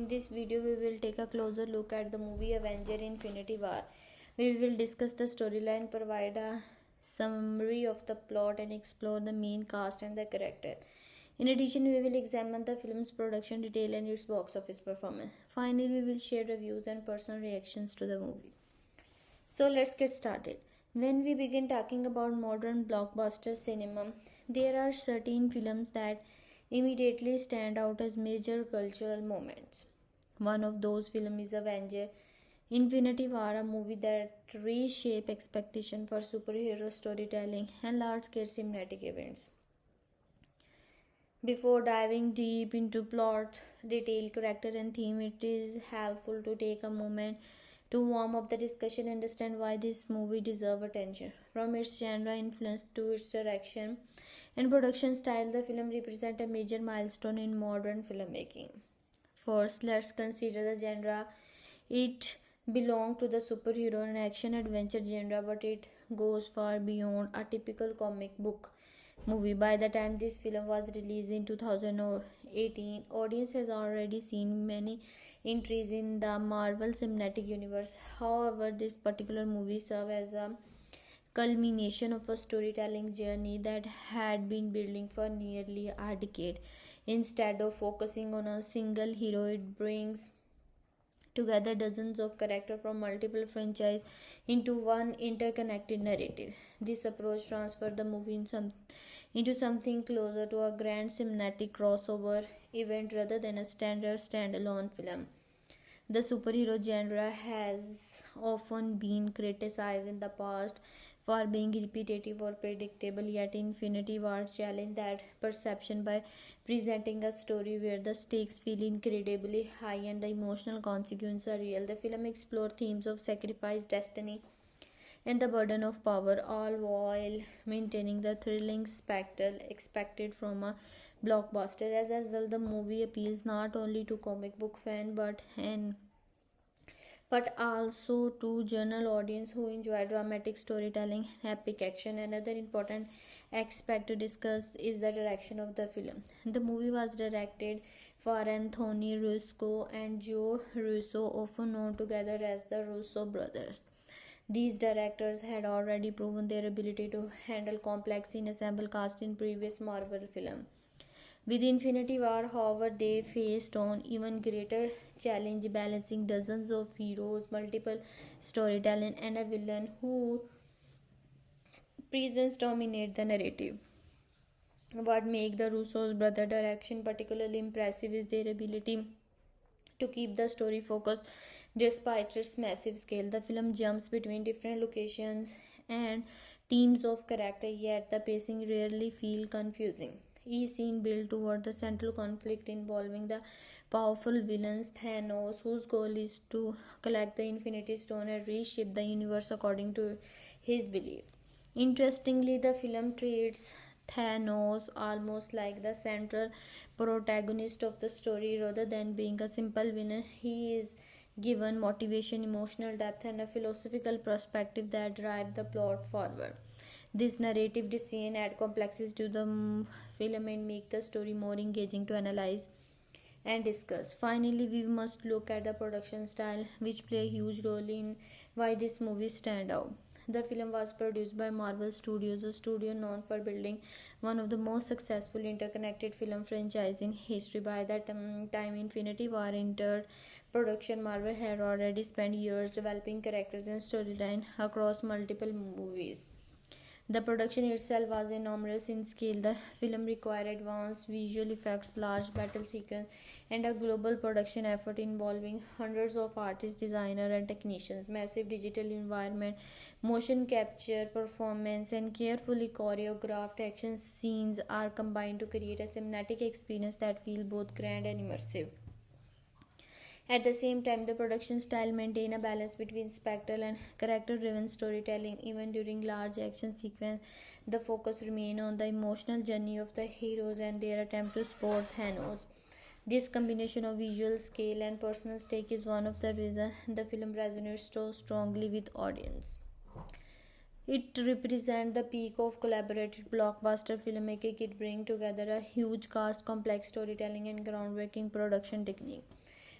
In this video, we will take a closer look at the movie Avengers Infinity War. We will discuss the storyline, provide a summary of the plot, and explore the main cast and the character. In addition, we will examine the film's production detail and its box office performance. Finally, we will share reviews and personal reactions to the movie. So let's get started. When we begin talking about modern blockbuster cinema, there are certain films that immediately stand out as major cultural moments. One of those films is Avengers Infinity War, a movie that reshaped expectation for superhero storytelling and large-scale cinematic events. Before diving deep into plot, detail, character, and theme, it is helpful to take a moment to warm up the discussion and understand why this movie deserves attention. From its genre influence to its direction and production style, the film represents a major milestone in modern filmmaking. First, let's consider the genre. It belongs to the superhero and action adventure genre, but it goes far beyond a typical comic book movie. By the time this film was released in 2018, audience has already seen many entries in the Marvel Cinematic Universe. However, this particular movie serves as a culmination of a storytelling journey that had been building for nearly a decade. Instead of focusing on a single hero, it brings together dozens of characters from multiple franchises into one interconnected narrative. This approach transferred the movie into something closer to a grand cinematic crossover event rather than a standard standalone film. The superhero genre has often been criticized in the past for being repetitive or predictable, yet Infinity War challenged that perception by presenting a story where the stakes feel incredibly high and the emotional consequences are real. The film explored themes of sacrifice, destiny, and the burden of power, all while maintaining the thrilling spectacle expected from a blockbuster. As a result, the movie appeals not only to comic book fans but also to general audience who enjoy dramatic storytelling and epic action. Another important aspect to discuss is the direction of the film. The movie was directed by Anthony Russo and Joe Russo, often known together as the Russo brothers. These directors had already proven their ability to handle complex ensemble cast in previous Marvel films. With Infinity War, however, they faced on even greater challenge balancing dozens of heroes, multiple storytelling, and a villain who presence dominate the narrative. What makes the Russo's brother direction particularly impressive is their ability to keep the story focused despite its massive scale. The film jumps between different locations and teams of characters, yet the pacing rarely feels confusing. Each scene built toward the central conflict involving the powerful villains Thanos, whose goal is to collect the Infinity Stone and reshape the universe according to his belief. Interestingly, the film treats Thanos almost like the central protagonist of the story rather than being a simple villain. He is given motivation, emotional depth, and a philosophical perspective that drive the plot forward. This narrative design add complexity to the film and make the story more engaging to analyze and discuss. Finally, we must look at the production style, which play a huge role in why this movie stand out. The film was produced by Marvel Studios, a studio known for building one of the most successful interconnected film franchises in history. By the time Infinity War entered production, Marvel had already spent years developing characters and storyline across multiple movies. The production itself was enormous in scale. The film required advanced visual effects, large battle sequences, and a global production effort involving hundreds of artists, designers, and technicians. Massive digital environment, motion capture, performance, and carefully choreographed action scenes are combined to create a cinematic experience that feels both grand and immersive. At the same time, the production style maintained a balance between spectacle and character-driven storytelling. Even during large action sequences, the focus remained on the emotional journey of the heroes and their attempt to support Thanos. This combination of visual scale and personal stake is one of the reasons the film resonates so strongly with audience. It represents the peak of collaborative blockbuster filmmaking. It brings together a huge cast, complex storytelling, and groundbreaking production technique.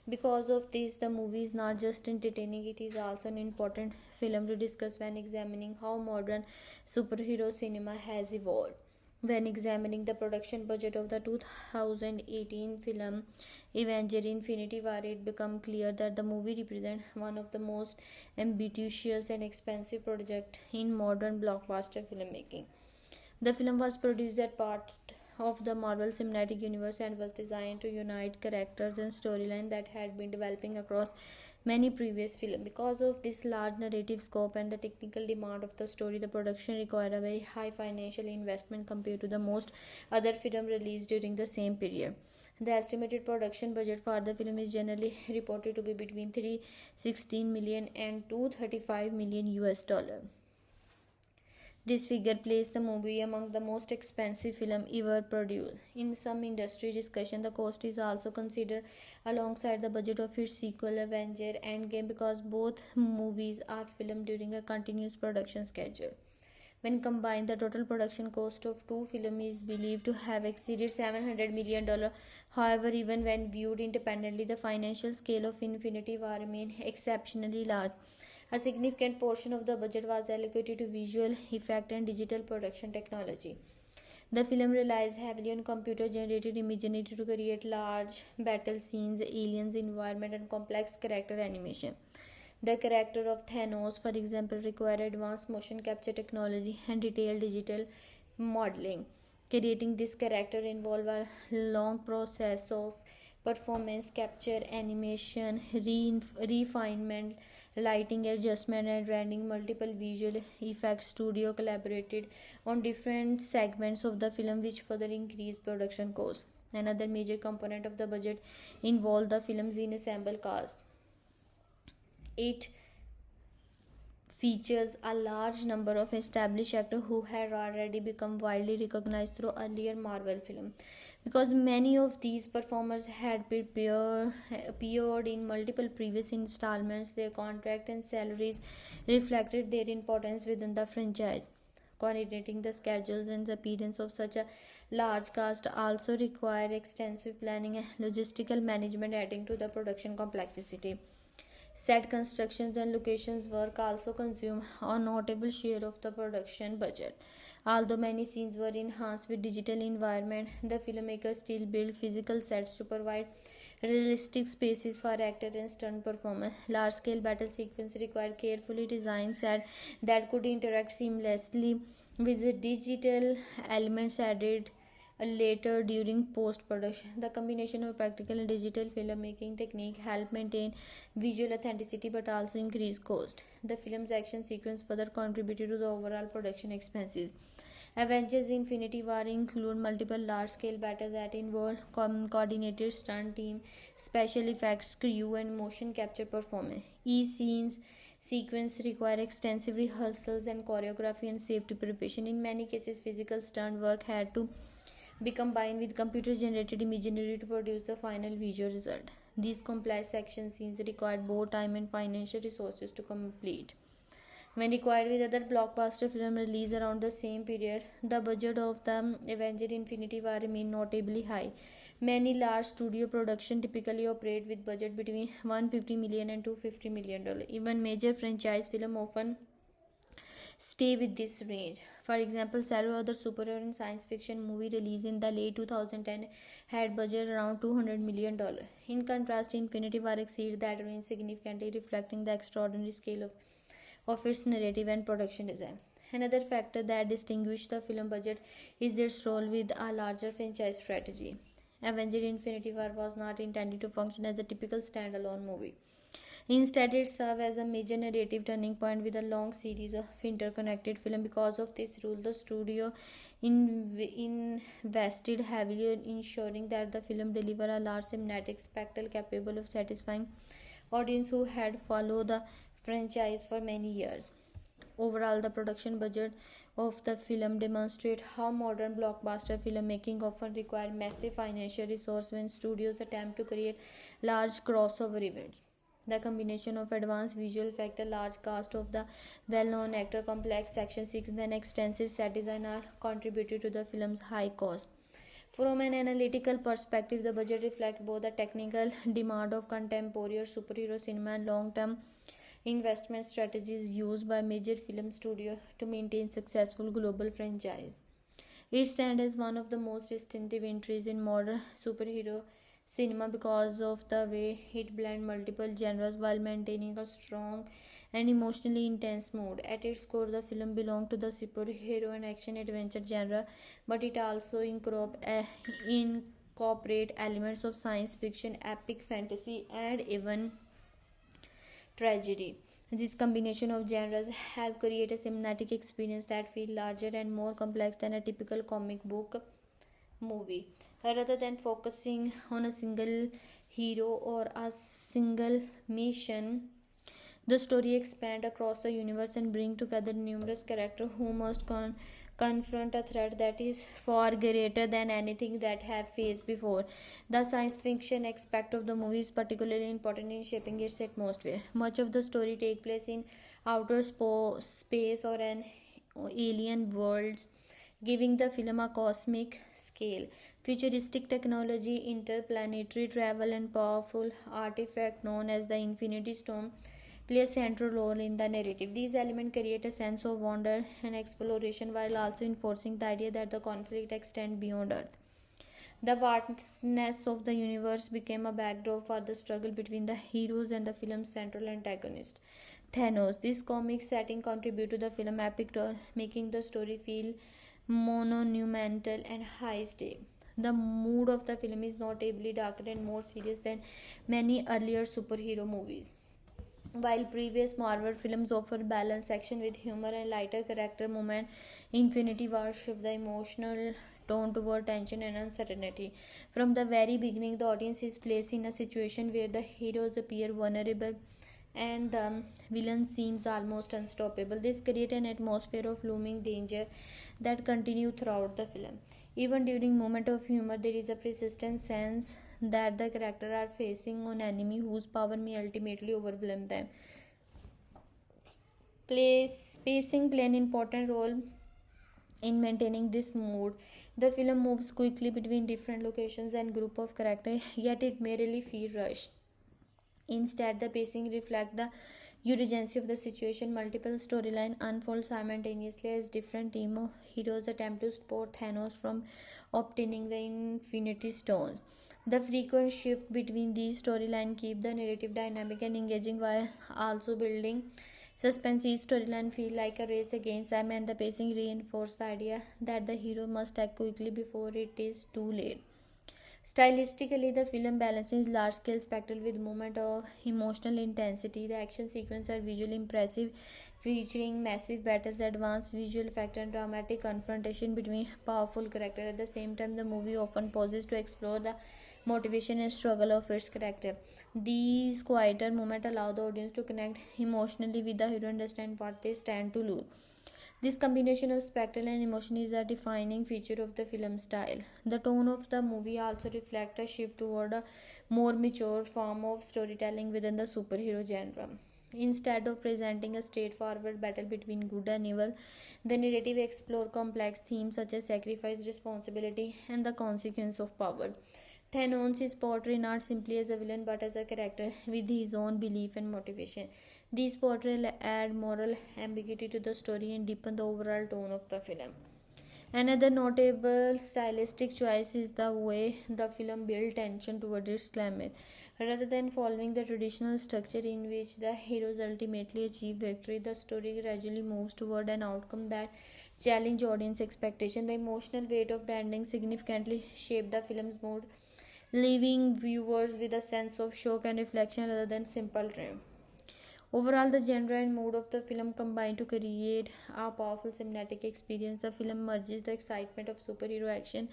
Because of this, the movie is not just entertaining, it is also an important film to discuss when examining how modern superhero cinema has evolved. When examining the production budget of the 2018 film Avengers Infinity War, it becomes clear that the movie represents one of the most ambitious and expensive projects in modern blockbuster filmmaking. The film was produced as part of the Marvel Cinematic Universe and was designed to unite characters and storyline that had been developing across many previous films. Because of this large narrative scope and the technical demand of the story, the production required a very high financial investment compared to the most other films released during the same period. The estimated production budget for the film is generally reported to be between 316 million and 235 million US dollar. This figure placed the movie among the most expensive film ever produced. In some industry discussion, the cost is also considered alongside the budget of its sequel, Avengers Endgame, because both movies are filmed during a continuous production schedule. When combined, the total production cost of two films is believed to have exceeded $700 million. However, even when viewed independently, the financial scale of Infinity War remained exceptionally large. A significant portion of the budget was allocated to visual effect and digital production technology. The film relies heavily on computer generated imagery to create large battle scenes, aliens, environment, and complex character animation. The character of Thanos, for example, required advanced motion capture technology and detailed digital modeling. Creating this character involved a long process of performance capture, animation, refinement, lighting adjustment, and rendering. Multiple visual effects studio collaborated on different segments of the film, which further increased production costs. Another major component of the budget involved the film's ensemble cast. It features a large number of established actors who had already become widely recognized through earlier Marvel films. Because many of these performers had appeared in multiple previous installments, their contract and salaries reflected their importance within the franchise. Coordinating the schedules and appearance of such a large cast also require extensive planning and logistical management, adding to the production complexity. Set constructions and locations work also consume a notable share of the production budget. Although many scenes were enhanced with digital environment, the filmmakers still built physical sets to provide realistic spaces for actors and stunt performers. Large-scale battle sequences require carefully designed sets that could interact seamlessly with the digital elements added later during post-production. The combination of practical and digital filmmaking technique helped maintain visual authenticity but also increase cost. The film's action sequence further contributed to the overall production expenses. Avengers Infinity War include multiple large-scale battles that involve coordinated stunt team, special effects crew, and motion capture performance. Each scene's sequence require extensive rehearsals and choreography and safety preparation. In many cases, physical stunt work had to be combined with computer generated imagery to produce the final visual result. These complex action scenes required both time and financial resources to complete. When required with other blockbuster films released around the same period, the budget of the Avengers Infinity War remained notably high. Many large studio productions typically operate with budget between 150 million and 250 million dollars. Even major franchise films often stay with this range. For example, several other superhero and science fiction movies released in the late 2010 had budget around $200 million. In contrast, Infinity War exceeded that range significantly, reflecting the extraordinary scale of its narrative and production design. Another factor that distinguished the film budget is its role with a larger franchise strategy. Avengers Infinity War was not intended to function as a typical standalone movie. Instead, it served as a major narrative turning point with a long series of interconnected films. Because of this rule, the studio invested heavily in ensuring that the film delivered a large cinematic spectacle capable of satisfying audience who had followed the franchise for many years. Overall, the production budget of the film demonstrates how modern blockbuster filmmaking often requires massive financial resources when studios attempt to create large crossover events. The combination of advanced visual effects, a large cast of the well-known actor, complex action sequences, and extensive set design all contributed to the film's high cost. From an analytical perspective, the budget reflects both the technical demand of contemporary superhero cinema and long-term investment strategies used by major film studios to maintain successful global franchise. It stands as one of the most distinctive entries in modern superhero cinema because of the way it blends multiple genres while maintaining a strong and emotionally intense mood. At its core, the film belongs to the superhero and action adventure genre, but it also incorporate elements of science fiction, epic fantasy, and even tragedy. This combination of genres have created a cinematic experience that feels larger and more complex than a typical comic book movie. Rather than focusing on a single hero or a single mission, the story expands across the universe and brings together numerous characters who must confront a threat that is far greater than anything that have faced before. The science fiction aspect of the movie is particularly important in shaping its atmosphere. Much of the story takes place in outer space or an alien worlds, giving the film a cosmic scale. Futuristic technology, interplanetary travel, and powerful artifact known as the Infinity Stone play a central role in the narrative. These elements create a sense of wonder and exploration while also enforcing the idea that the conflict extends beyond Earth. The vastness of the universe became a backdrop for the struggle between the heroes and the film's central antagonist, Thanos. This comic setting contributes to the film epic tone, making the story feel monumental and high stakes. The mood of the film is notably darker and more serious than many earlier superhero movies. While previous Marvel films offer balanced action with humor and lighter character moments, Infinity War shifts the emotional tone toward tension and uncertainty. From the very beginning, the audience is placed in a situation where the heroes appear vulnerable and the villain seems almost unstoppable. This creates an atmosphere of looming danger that continues throughout the film. Even during moments of humor, there is a persistent sense that the characters are facing an enemy whose power may ultimately overwhelm them. Pacing play an important role in maintaining this mood. The film moves quickly between different locations and group of characters, yet it may really feel rushed. Instead, the pacing reflects the urgency of the situation. Multiple storylines unfold simultaneously as different team of heroes attempt to stop Thanos from obtaining the Infinity Stones. The frequent shift between these storylines keep the narrative dynamic and engaging while also building suspense. Each storyline feels like a race against time, and the pacing reinforces the idea that the hero must act quickly before it is too late. Stylistically, the film balances large-scale spectacle with moments of emotional intensity. The action sequences are visually impressive, featuring massive battles, advanced visual effects, and dramatic confrontation between powerful characters. At the same time, the movie often pauses to explore the motivation and struggle of its character. These quieter moments allow the audience to connect emotionally with the hero and understand what they stand to lose. This combination of spectacle and emotion is a defining feature of the film style. The tone of the movie also reflects a shift toward a more mature form of storytelling within the superhero genre. Instead of presenting a straightforward battle between good and evil, the narrative explores complex themes such as sacrifice, responsibility, and the consequence of power. Thanos is portrayed not simply as a villain but as a character with his own belief and motivation. These portrayals add moral ambiguity to the story and deepen the overall tone of the film. Another notable stylistic choice is the way the film builds tension towards its climax. Rather than following the traditional structure in which the heroes ultimately achieve victory, the story gradually moves toward an outcome that challenges audience expectation. The emotional weight of the ending significantly shaped the film's mood, leaving viewers with a sense of shock and reflection rather than simple triumph. Overall, the genre and mood of the film combine to create a powerful cinematic experience. The film merges the excitement of superhero action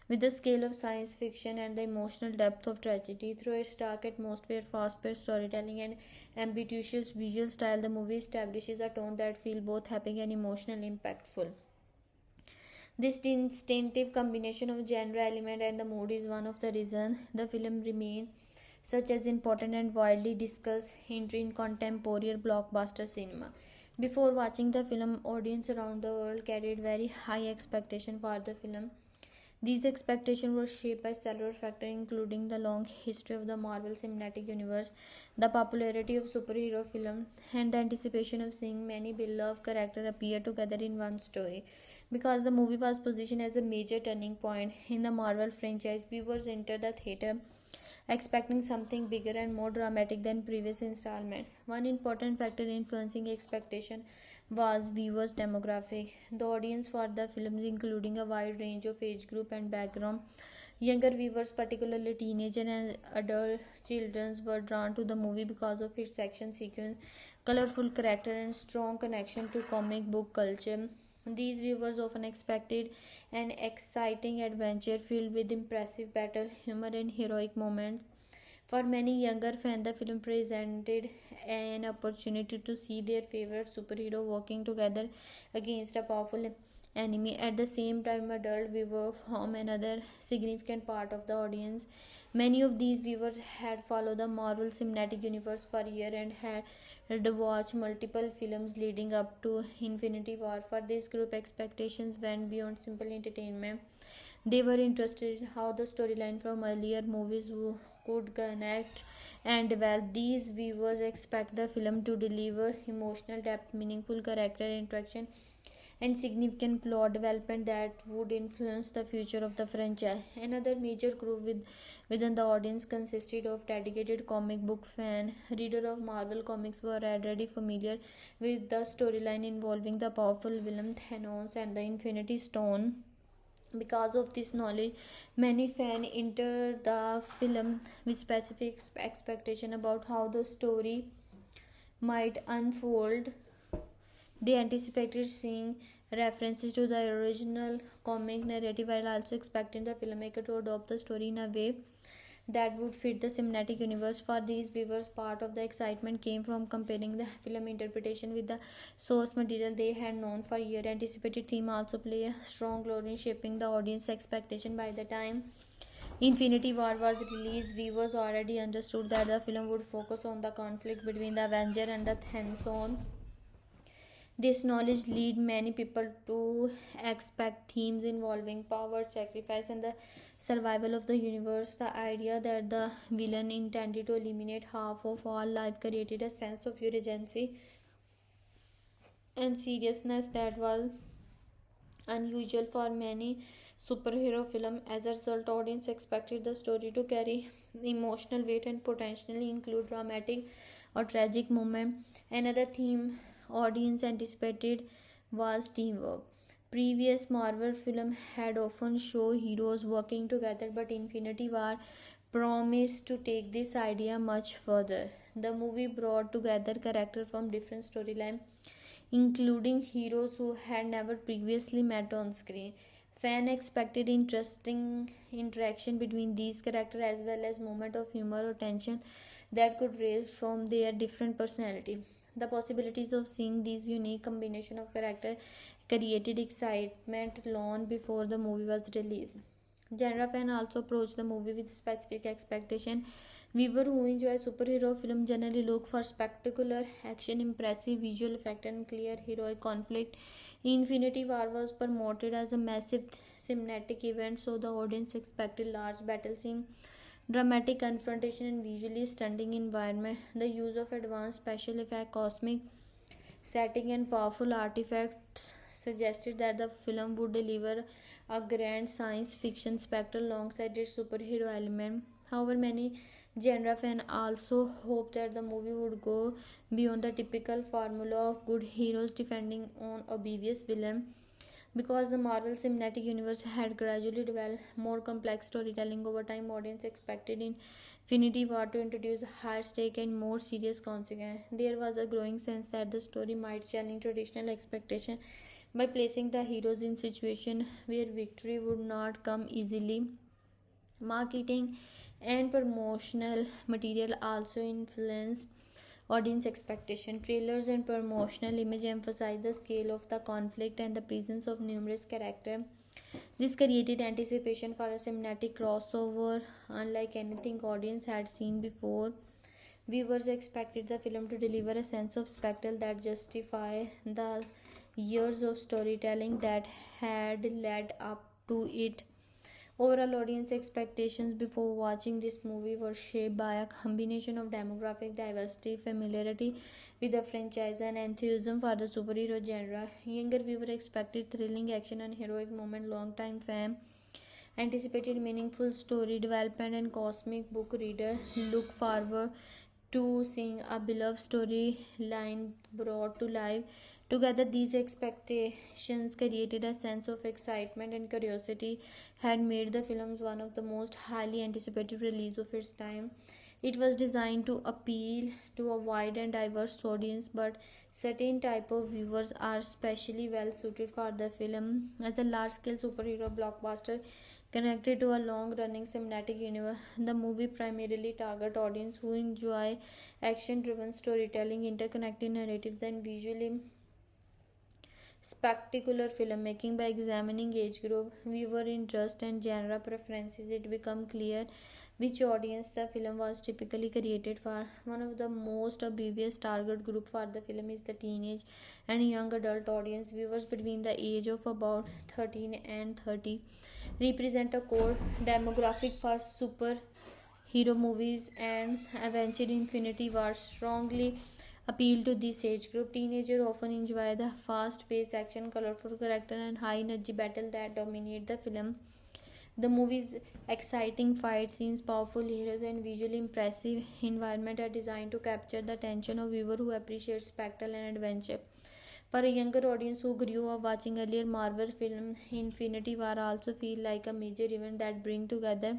with the scale of science fiction and the emotional depth of tragedy. Through its dark atmosphere, fast-paced storytelling, and ambitious visual style, the movie establishes a tone that feels both happy and emotionally impactful. This distinctive combination of genre element and the mood is one of the reasons the film remains such as important and widely discussed entry in contemporary blockbuster cinema. Before watching the film, audience around the world carried very high expectation for the film. These expectations were shaped by several factors, including the long history of the Marvel Cinematic Universe, the popularity of superhero films, and the anticipation of seeing many beloved characters appear together in one story. Because the movie was positioned as a major turning point in the Marvel franchise, viewers entered the theater expecting something bigger and more dramatic than previous installment. One important factor influencing expectation was viewers' demographic. The audience for the films including a wide range of age group and background. Younger viewers, particularly teenagers and adult children, were drawn to the movie because of its action sequence, colorful character, and strong connection to comic book culture. These viewers often expected an exciting adventure filled with impressive battle, humor, and heroic moments. For many younger fans, the film presented an opportunity to see their favorite superhero working together against a powerful enemy. At the same time, adult viewers form another significant part of the audience. Many of these viewers had followed the Marvel Cinematic Universe for years and had watched multiple films leading up to Infinity War. For this group, expectations went beyond simple entertainment. They were interested in how the storyline from earlier movies could connect and develop. These viewers expect the film to deliver emotional depth, meaningful character interaction, and significant plot development that would influence the future of the franchise. Another major group within the audience consisted of dedicated comic book fan. Readers of Marvel comics were already familiar with the storyline involving the powerful villain Thanos and the Infinity Stone. Because of this knowledge, many fans entered the film with specific expectation about how the story might unfold. They anticipated seeing references to the original comic narrative while also expecting the filmmaker to adopt the story in a way that would fit the cinematic universe. For these viewers, part of the excitement came from comparing the film interpretation with the source material they had known for years. Anticipated theme also play a strong role in shaping the audience expectation. By the time Infinity War was released, viewers already understood that the film would focus on the conflict between the Avenger and the Thanos. This knowledge led many people to expect themes involving power, sacrifice, and the survival of the universe. The idea that the villain intended to eliminate half of all life created a sense of urgency and seriousness that was unusual for many superhero films. As a result, audience expected the story to carry emotional weight and potentially include dramatic or tragic moment. Another theme audience anticipated was teamwork. Previous Marvel films had often shown heroes working together, but Infinity War promised to take this idea much further. The movie brought together characters from different storylines, including heroes who had never previously met on screen. Fans expected interesting interaction between these characters as well as moments of humor or tension that could raise from their different personality. The possibilities of seeing these unique combination of characters created excitement long before the movie was released. Genre fans also approached the movie with specific expectation. Viewers who enjoy superhero films generally look for spectacular action, impressive visual effect, and clear heroic conflict. Infinity War was promoted as a massive cinematic event, so the audience expected large battle scenes, dramatic confrontation, and visually stunning environment. The use of advanced special effects, cosmic setting, and powerful artifacts suggested that the film would deliver a grand science fiction spectacle alongside its superhero element. However, many genre fans also hoped that the movie would go beyond the typical formula of good heroes defending on obvious villain. Because the Marvel Cinematic Universe had gradually developed more complex storytelling over time, audience expected Infinity War to introduce higher stake and more serious consequences. There was a growing sense that the story might challenge traditional expectations by placing the heroes in situations where victory would not come easily. Marketing and promotional material also influenced audience expectation. Trailers and promotional image emphasize the scale of the conflict and the presence of numerous characters. This created anticipation for a cinematic crossover unlike anything audience had seen before. Viewers expected the film to deliver a sense of spectacle that justify the years of storytelling that had led up to it. Overall audience expectations before watching this movie were shaped by a combination of demographic diversity, familiarity with the franchise, and enthusiasm for the superhero genre. Younger viewers expected thrilling action and heroic moment. Long-time fan anticipated meaningful story development, and cosmic book reader look forward to seeing a beloved storyline brought to life. Together, these expectations created a sense of excitement and curiosity, had made the films one of the most highly anticipated release of its time. It was designed to appeal to a wide and diverse audience, but certain type of viewers are especially well suited for the film. As a large-scale superhero blockbuster connected to a long-running cinematic universe, the movie primarily target audience who enjoy action-driven storytelling, interconnected narratives, and visually spectacular filmmaking. By examining age group, viewer interest, and genre preferences, it became clear which audience the film was typically created for. One of the most obvious target group for the film is the teenage and young adult audience. Viewers between the age of about 13 and 30 represent a core demographic for superhero movies, and Avengers Infinity War strongly appeal to this age group. Teenagers often enjoy the fast-paced action, colorful character, and high-energy battle that dominate the film. The movie's exciting fight scenes, powerful heroes, and visually impressive environment are designed to capture the attention of viewers who appreciate spectacle and adventure. For a younger audience who grew up watching earlier Marvel film, Infinity War also feel like a major event that bring together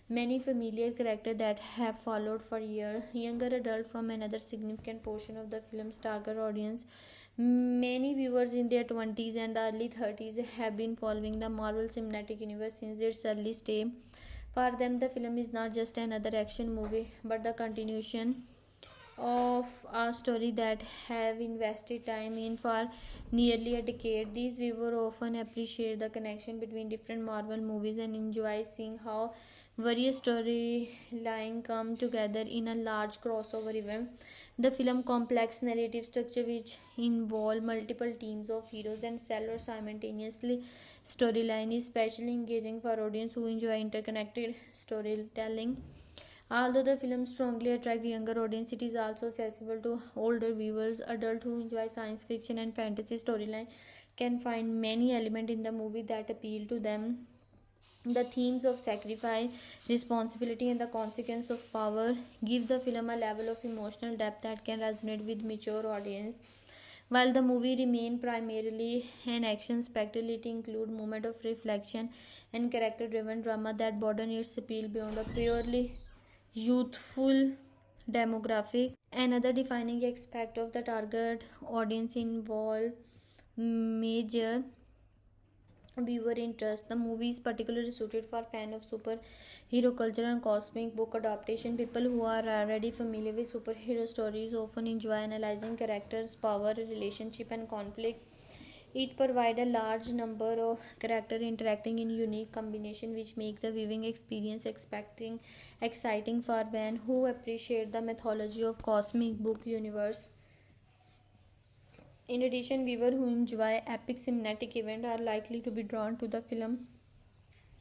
many familiar characters that have followed for years. Younger adults from another significant portion of the film's target audience. Many viewers in their 20s and early 30s have been following the Marvel Cinematic Universe since its early stage. For them, the film is not just another action movie, but the continuation of a story that have invested time in for nearly a decade. These viewers often appreciate the connection between different Marvel movies and enjoy seeing how various storylines come together in a large crossover event. The film complex narrative structure which involve multiple teams of heroes and sellers simultaneously storyline is especially engaging for audience who enjoy interconnected storytelling. Although the film strongly attracts younger audience, it is also accessible to older viewers. Adults who enjoy science fiction and fantasy storyline can find many elements in the movie that appeal to them. The themes of sacrifice, responsibility, and the consequence of power give the film a level of emotional depth that can resonate with mature audience. While the movie remains primarily an action spectacle, it includes moments of reflection and character-driven drama that broaden its appeal beyond a purely youthful demographic. Another defining aspect of the target audience involve major viewer interest. The movie is particularly suited for fans of superhero culture and cosmic book adaptation. People who are already familiar with superhero stories often enjoy analyzing characters, power, relationship, and conflict. It provides a large number of characters interacting in unique combination, which make the viewing experience exciting for fans who appreciate the mythology of cosmic book universe. In addition, viewers who enjoy epic cinematic events are likely to be drawn to the film.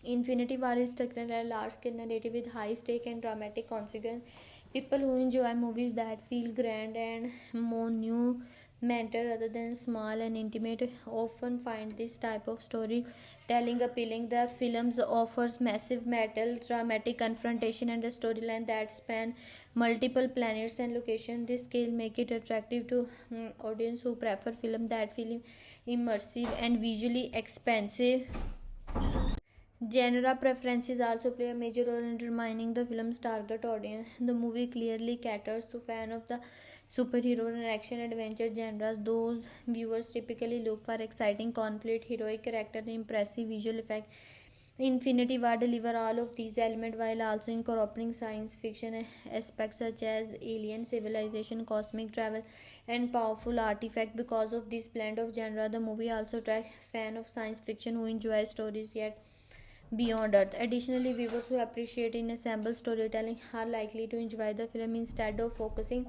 Infinity War is structured a large-scale narrative with high stake and dramatic consequence. People who enjoy movies that feel grand and monumental rather than small and intimate often find this type of storytelling appealing. The films offers massive metal, dramatic confrontation, and a storyline that span multiple planets and locations. This scale make it attractive to audience who prefer film that feel immersive and visually expansive. Genre preferences also play a major role in determining the film's target audience. The movie clearly caters to fans of the superhero and action adventure genres. Those viewers typically look for exciting conflict, heroic character, and impressive visual effects. Infinity War deliver all of these elements while also incorporating science fiction aspects such as alien civilization, cosmic travel, and powerful artifacts. Because of this blend of genre, the movie also attracts fans of science fiction who enjoy stories yet beyond Earth. Additionally, viewers who appreciate ensemble storytelling are likely to enjoy the film instead of focusing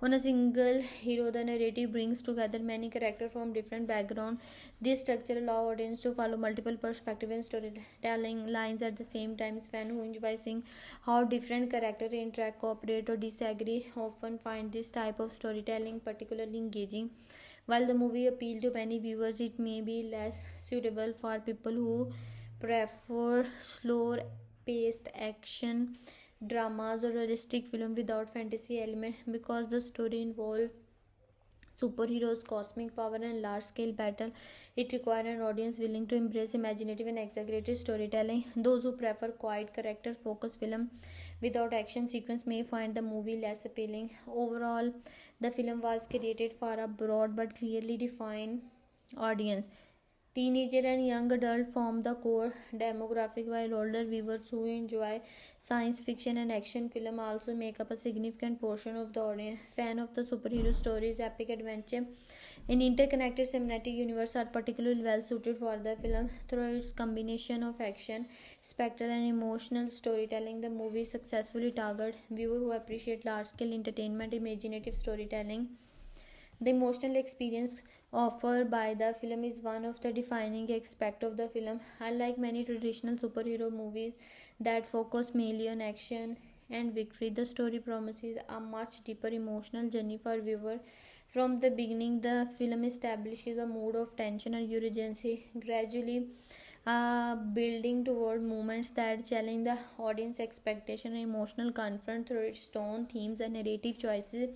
on a single hero. The narrative brings together many characters from different backgrounds. This structure allows audience to follow multiple perspectives and storytelling lines at the same time. Fans who enjoy seeing how different characters interact, cooperate, or disagree often find this type of storytelling particularly engaging. While the movie appealed to many viewers, it may be less suitable for people who prefer slower paced action dramas or realistic film without fantasy element, because the story involves superheroes, cosmic power, and large scale battle. It requires an audience willing to embrace imaginative and exaggerated storytelling. Those who prefer quiet character focused film without action sequence may find the movie less appealing. Overall, the film was created for a broad but clearly defined audience. Teenager and young adult form the core demographic, while older viewers who enjoy science fiction and action film also make up a significant portion of the audience. Fan of the superhero stories, epic adventure, and interconnected cinematic universe are particularly well suited for the film. Through its combination of action, spectacle, and emotional storytelling, the movie successfully targets viewers who appreciate large-scale entertainment, imaginative storytelling. The emotional experience offered by the film is one of the defining aspects of the film. Unlike many traditional superhero movies that focus mainly on action and victory, the story promises a much deeper emotional journey for viewer. From the beginning, the film establishes a mood of tension and urgency, gradually building toward moments that challenge the audience expectation and emotional confront through its tone, themes, and narrative choices.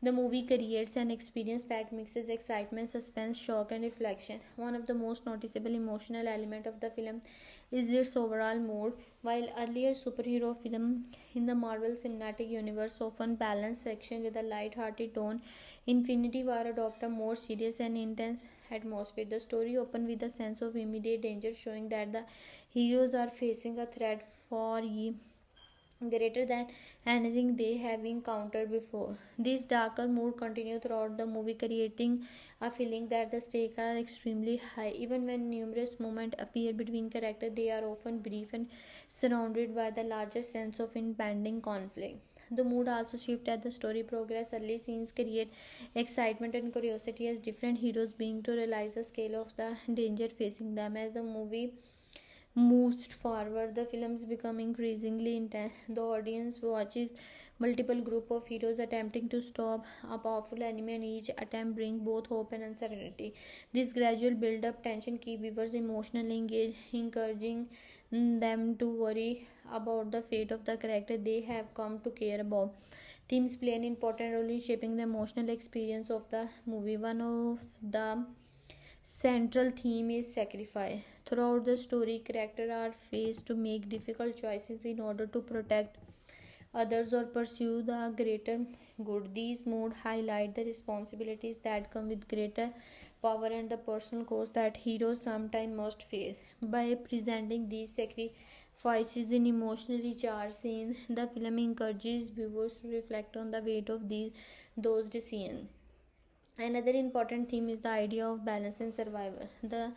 The movie creates an experience that mixes excitement, suspense, shock, and reflection. One of the most noticeable emotional elements of the film is its overall mood. While earlier superhero films in the Marvel Cinematic Universe often balance action with a light-hearted tone, Infinity War adopts a more serious and intense atmosphere. The story opens with a sense of immediate danger, showing that the heroes are facing a threat for greater than anything they have encountered before. This darker mood continues throughout the movie, creating a feeling that the stakes are extremely high. Even when numerous moments appear between characters, they are often brief and surrounded by the larger sense of impending conflict. The mood also shifts as the story progresses. Early scenes create excitement and curiosity as different heroes being to realize the scale of the danger facing them. As the movie moves forward, the films become increasingly intense. The audience watches multiple group of heroes attempting to stop a powerful enemy, and each attempt brings both hope and uncertainty. This gradual build-up tension keeps viewers emotionally engaged, encouraging them to worry about the fate of the character they have come to care about. Themes play an important role in shaping the emotional experience of the movie. One of the central theme is sacrifice. Throughout the story, characters are faced to make difficult choices in order to protect others or pursue the greater good. These modes highlight the responsibilities that come with greater power and the personal cost that heroes sometimes must face. By presenting these sacrifices in emotionally charged scenes, the film encourages viewers to reflect on the weight of those decisions. Another important theme is the idea of balance and survival. The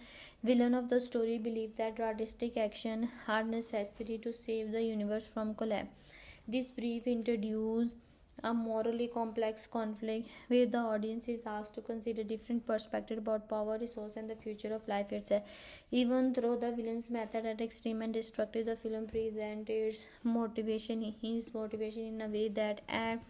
villain of the story believes that drastic action are necessary to save the universe from collapse. This brief introduces a morally complex conflict where the audience is asked to consider different perspectives about power, resource, and the future of life itself. Even though the villain's method are extreme and destructive, the film presents his motivation in a way that adds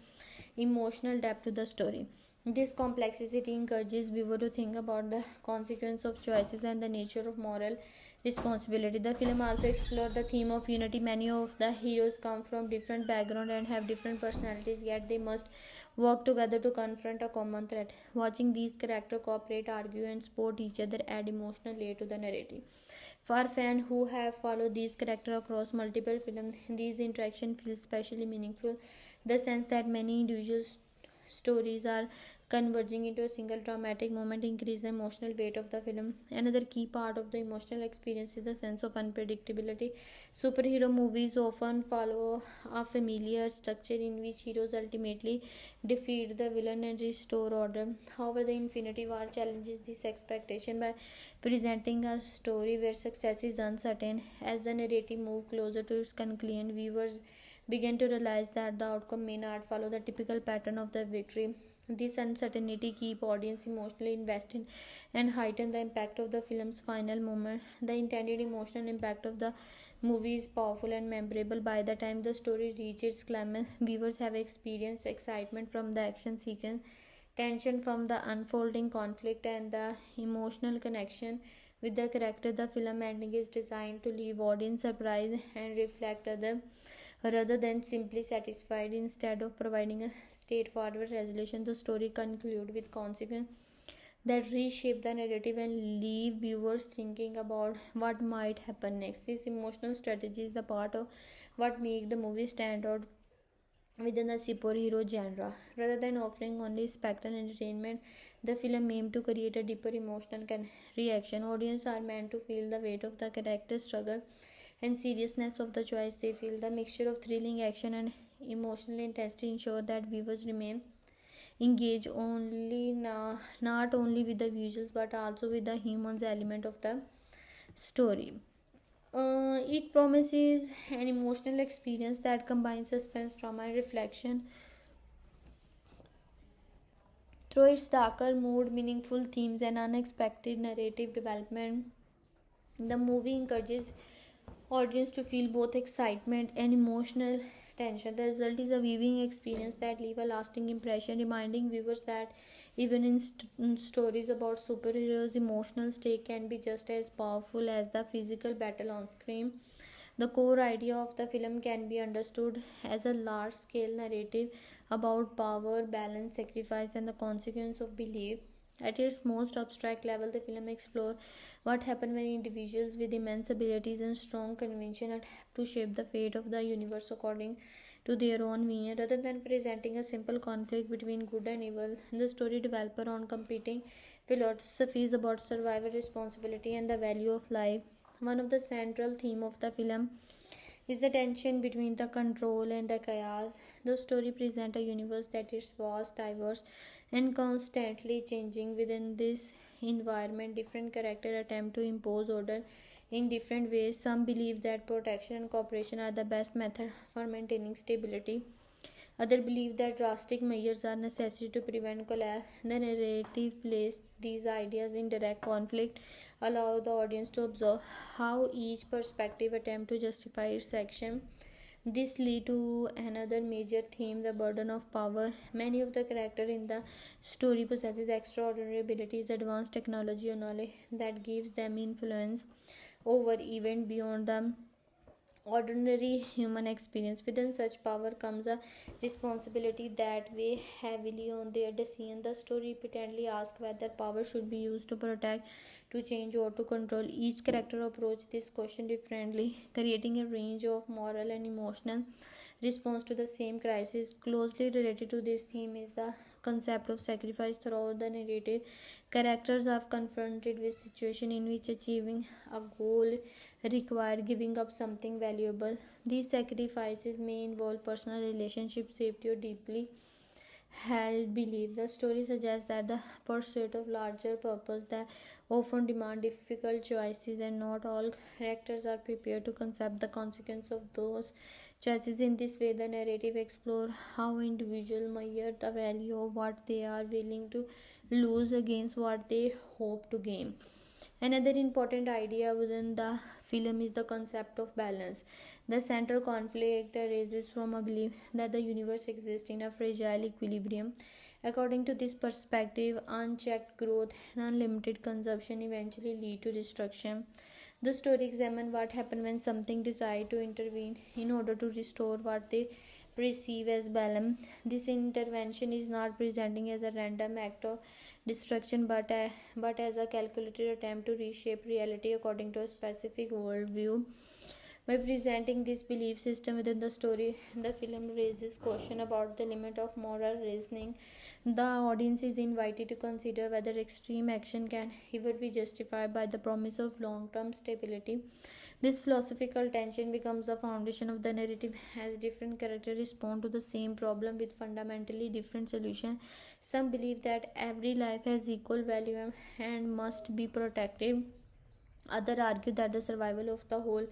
emotional depth to the story. This complexity encourages viewers to think about the consequence of choices and the nature of moral responsibility. The film also explores the theme of unity. Many of the heroes come from different backgrounds and have different personalities, yet they must work together to confront a common threat. Watching these characters cooperate, argue, and support each other add emotional layer to the narrative. For fans who have followed these characters across multiple films, these interactions feel especially meaningful. The sense that many individual stories are converging into a single dramatic moment, increase the emotional weight of the film. Another key part of the emotional experience is the sense of unpredictability. Superhero movies often follow a familiar structure in which heroes ultimately defeat the villain and restore order. However, the Infinity War challenges this expectation by presenting a story where success is uncertain. As the narrative moves closer to its conclusion, viewers begin to realize that the outcome may not follow the typical pattern of the victory. This uncertainty keeps audience emotionally invested and heighten the impact of the film's final moment. The intended emotional impact of the movie is powerful and memorable. By the time the story reaches its climax, viewers have experienced excitement from the action sequence, tension from the unfolding conflict, and the emotional connection with the character. The film ending is designed to leave audience surprised and reflect other rather than simply satisfied. Instead of providing a straightforward resolution, the story concludes with consequences that reshape the narrative and leave viewers thinking about what might happen next. This emotional strategy is the part of what makes the movie stand out within the superhero genre. Rather than offering only spectacle entertainment, the film aimed to create a deeper emotional reaction. Audiences are meant to feel the weight of the character's struggle and seriousness of the choice they feel. The mixture of thrilling action and emotional intensity ensure that viewers remain engaged not only with the visuals but also with the human element of the story. It promises an emotional experience that combines suspense, trauma, and reflection through its darker mood, meaningful themes, and unexpected narrative development. The movie encourages audience to feel both excitement and emotional tension. The result is a viewing experience that leaves a lasting impression, reminding viewers that even in stories about superheroes, emotional stake can be just as powerful as the physical battle on screen. The core idea of the film can be understood as a large scale narrative about power, balance, sacrifice, and the consequence of belief. At its most abstract level, the film explores what happens when individuals with immense abilities and strong conviction have to shape the fate of the universe according to their own meaning. Rather than presenting a simple conflict between good and evil, the story develops around competing philosophies about survival, responsibility, and the value of life. One of the central themes of the film is the tension between the control and the chaos. The story presents a universe that is vast, diverse, and constantly changing. Within this environment, different characters attempt to impose order in different ways. Some believe that protection and cooperation are the best method for maintaining stability. Others believe that drastic measures are necessary to prevent collapse. The narrative places these ideas in direct conflict, allow the audience to observe how each perspective attempts to justify its action. This leads to another major theme, the burden of power. Many of the characters in the story possesses extraordinary abilities, advanced technology or knowledge that gives them influence over events beyond them ordinary human experience. Within such power comes a responsibility that weighs heavily on their decision. The story repeatedly asks whether power should be used to protect, to change, or to control. Each character approaches this question differently, creating a range of moral and emotional response to the same crisis. Closely related to this theme is the concept of sacrifice. Throughout the narrative, characters are confronted with situations in which achieving a goal require giving up something valuable. These sacrifices may involve personal relationships, safety, or deeply held belief. The story suggests that the pursuit of larger purpose that often demand difficult choices, and not all characters are prepared to accept the consequence of those choices. In this way, the narrative explores how individuals measure the value of what they are willing to lose against what they hope to gain. Another important idea within the film is the concept of balance. The central conflict arises from a belief that the universe exists in a fragile equilibrium. According to this perspective, unchecked growth and unlimited consumption eventually lead to destruction. The story examines what happens when something decides to intervene in order to restore what they perceive as balance. This intervention is not presenting as a random act of destruction but as a calculated attempt to reshape reality according to a specific worldview. By presenting this belief system within the story, the film raises question about the limit of moral reasoning. The audience is invited to consider whether extreme action can ever be justified by the promise of long-term stability. This philosophical tension becomes the foundation of the narrative as different characters respond to the same problem with fundamentally different solutions. Some believe that every life has equal value and must be protected. Others argue that the survival of the whole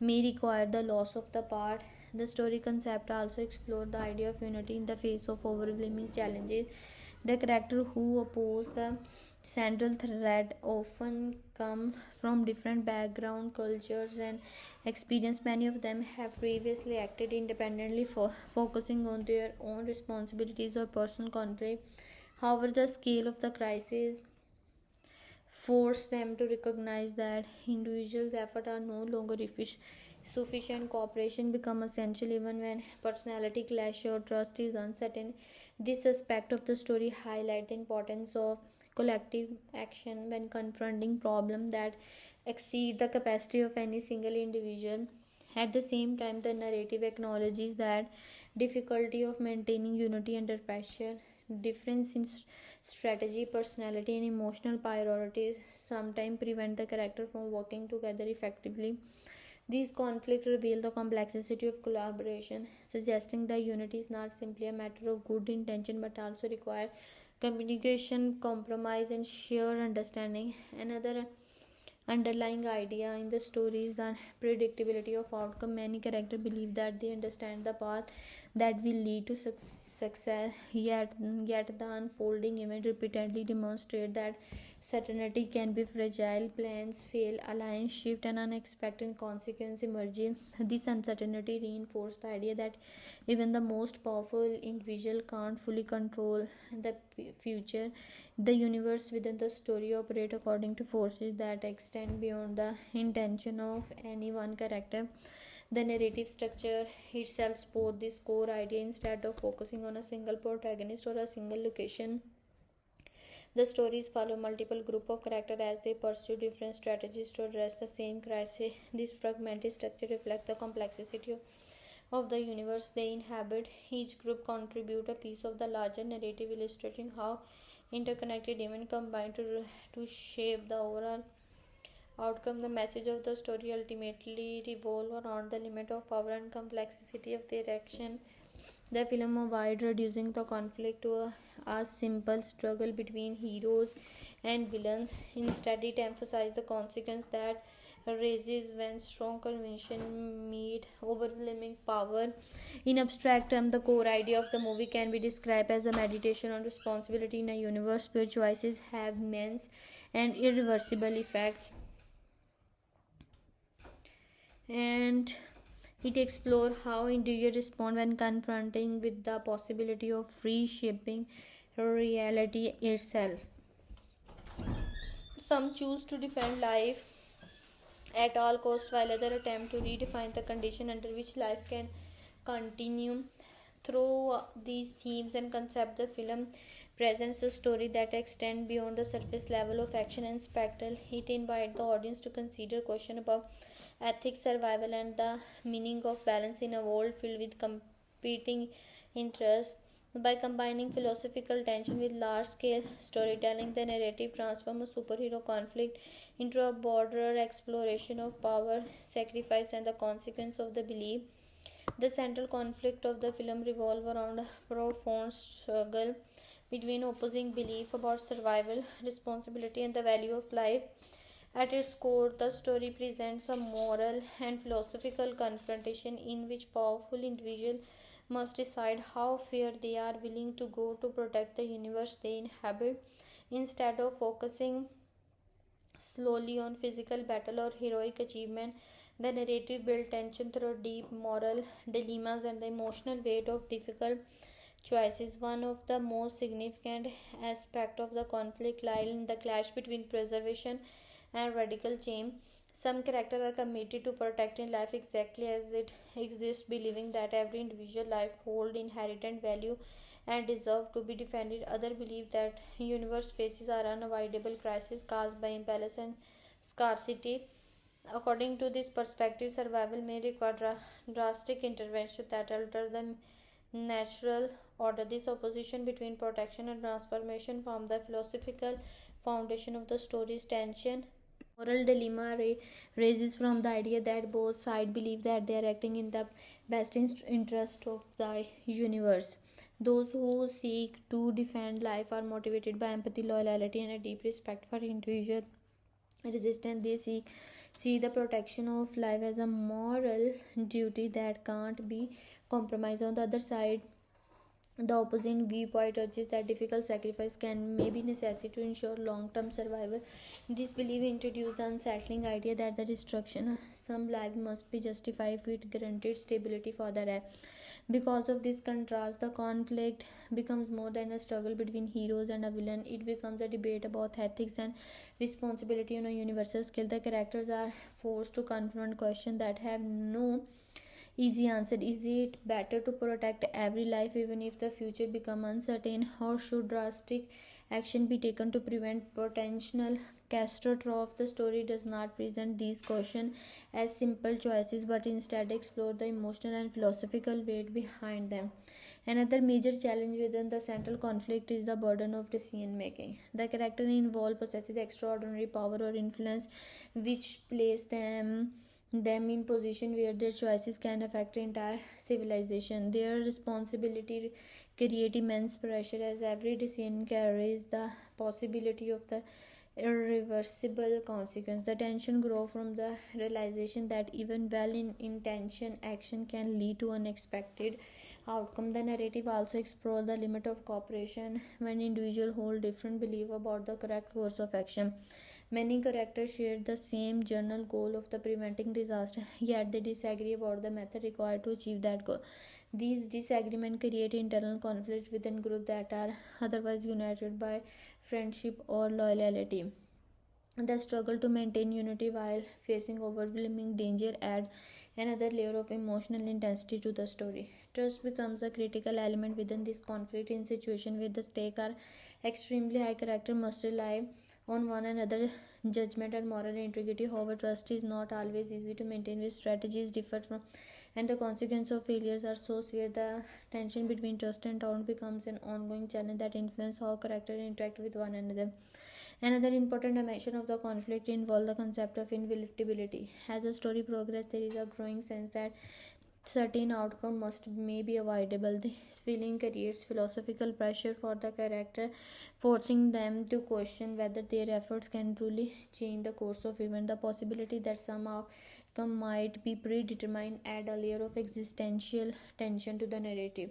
may require the loss of the part. The story concept also explores the idea of unity in the face of overwhelming challenges. The characters who oppose the central thread often come from different background, cultures, and experience. Many of them have previously acted independently, focusing on their own responsibilities or personal conflict. However, the scale of the crisis force them to recognize that individuals' efforts are no longer sufficient. Cooperation become essential even when personality clash or trust is uncertain. This aspect of the story highlights the importance of collective action when confronting problems that exceed the capacity of any single individual. At the same time, the narrative acknowledges that difficulty of maintaining unity under pressure. Difference in strategy, personality, and emotional priorities sometimes prevent the character from working together effectively. These conflicts reveal the complexity of collaboration, suggesting that unity is not simply a matter of good intention but also requires communication, compromise, and shared understanding. Another underlying idea in the story is the predictability of outcome. Many characters believe that they understand the path that will lead to success, yet the unfolding event repeatedly demonstrate that certainty can be fragile. Plans fail, alliance shift, and unexpected consequences emerge. This uncertainty reinforces the idea that even the most powerful individual can't fully control the future. The universe within the story operates according to forces that extend beyond the intention of any one character. The narrative structure itself supports this core idea. Instead of focusing on a single protagonist or a single location, the stories follow multiple groups of characters as they pursue different strategies to address the same crisis. This fragmented structure reflects the complexity of the universe they inhabit. Each group contributes a piece of the larger narrative, illustrating how interconnected events combine to shape the overall outcome. The message of the story ultimately revolves around the limit of power and complexity of their action. The film avoids reducing the conflict to a simple struggle between heroes and villains. Instead, it emphasizes the consequence that raises when strong conviction meet overwhelming power. In abstract terms, the core idea of the movie can be described as a meditation on responsibility in a universe where choices have immense and irreversible effects. And it explores how individuals respond when confronting with the possibility of reshaping reality itself. Some choose to defend life at all costs, while others attempt to redefine the condition under which life can continue. Through these themes and concepts, the film presents a story that extends beyond the surface level of action and spectacle. It invites the audience to consider questions about ethics, survival, and the meaning of balance in a world filled with competing interests. By combining philosophical tension with large scale storytelling, the narrative transforms a superhero conflict into a broader exploration of power, sacrifice, and the consequence of the belief. The central conflict of the film revolves around a profound struggle between opposing beliefs about survival, responsibility, and the value of life. At its core, the story presents a moral and philosophical confrontation in which powerful individuals must decide how far they are willing to go to protect the universe they inhabit. Instead of focusing slowly on physical battle or heroic achievement, the narrative builds tension through deep moral dilemmas and the emotional weight of difficult choices. One of the most significant aspects of the conflict lies in the clash between preservation and radical change. Some characters are committed to protecting life exactly as it exists, believing that every individual life holds inherent value and deserves to be defended. Others believe that universe faces are unavoidable crises caused by imbalance and scarcity. According to this perspective, survival may require drastic intervention that alter the natural order. This opposition between protection and transformation form the philosophical foundation of the story's tension. Moral dilemma raises from the idea that both sides believe that they are acting in the best interest of the universe. Those who seek to defend life are motivated by empathy, loyalty, and a deep respect for individual resistance. They see the protection of life as a moral duty that can't be compromised. On the other side, the opposing viewpoint urges that difficult sacrifice can may be necessary to ensure long-term survival. This belief introduced the unsettling idea that the destruction of some life must be justified if it granted stability for the rest. Because of this contrast, the conflict becomes more than a struggle between heroes and a villain. It becomes a debate about ethics and responsibility on a universal scale. The characters are forced to confront questions that have no easy answer. Is it better to protect every life even if the future become uncertain, or should drastic action be taken to prevent potential catastrophe? The story does not present these questions as simple choices but instead explore the emotional and philosophical weight behind them. Another major challenge within the central conflict is the burden of decision making. The character involved possesses extraordinary power or influence which place them in position where their choices can affect entire civilization. Their responsibility create immense pressure as every decision carries the possibility of the irreversible consequence. The tension grows from the realization that even well intentioned action can lead to unexpected outcome. The narrative also explores the limit of cooperation when individuals hold different beliefs about the correct course of action. Many characters share the same general goal of the preventing disaster, yet they disagree about the method required to achieve that goal. These disagreements create internal conflict within groups that are otherwise united by friendship or loyalty. The struggle to maintain unity while facing overwhelming danger adds another layer of emotional intensity to the story. Trust becomes a critical element within this conflict. In situations where the stakes are extremely high, character must rely on one another judgment and moral integrity. However, trust is not always easy to maintain with strategies differ from and the consequences of failures are so severe. The tension between trust and doubt becomes an ongoing challenge that influences how characters interact with one another. Another important dimension of the conflict involves the concept of inevitability. As the story progresses, there is a growing sense that certain outcome must may be avoidable. This feeling creates philosophical pressure for the character, forcing them to question whether their efforts can truly change the course of events. The possibility that some outcome might be predetermined add a layer of existential tension to the narrative.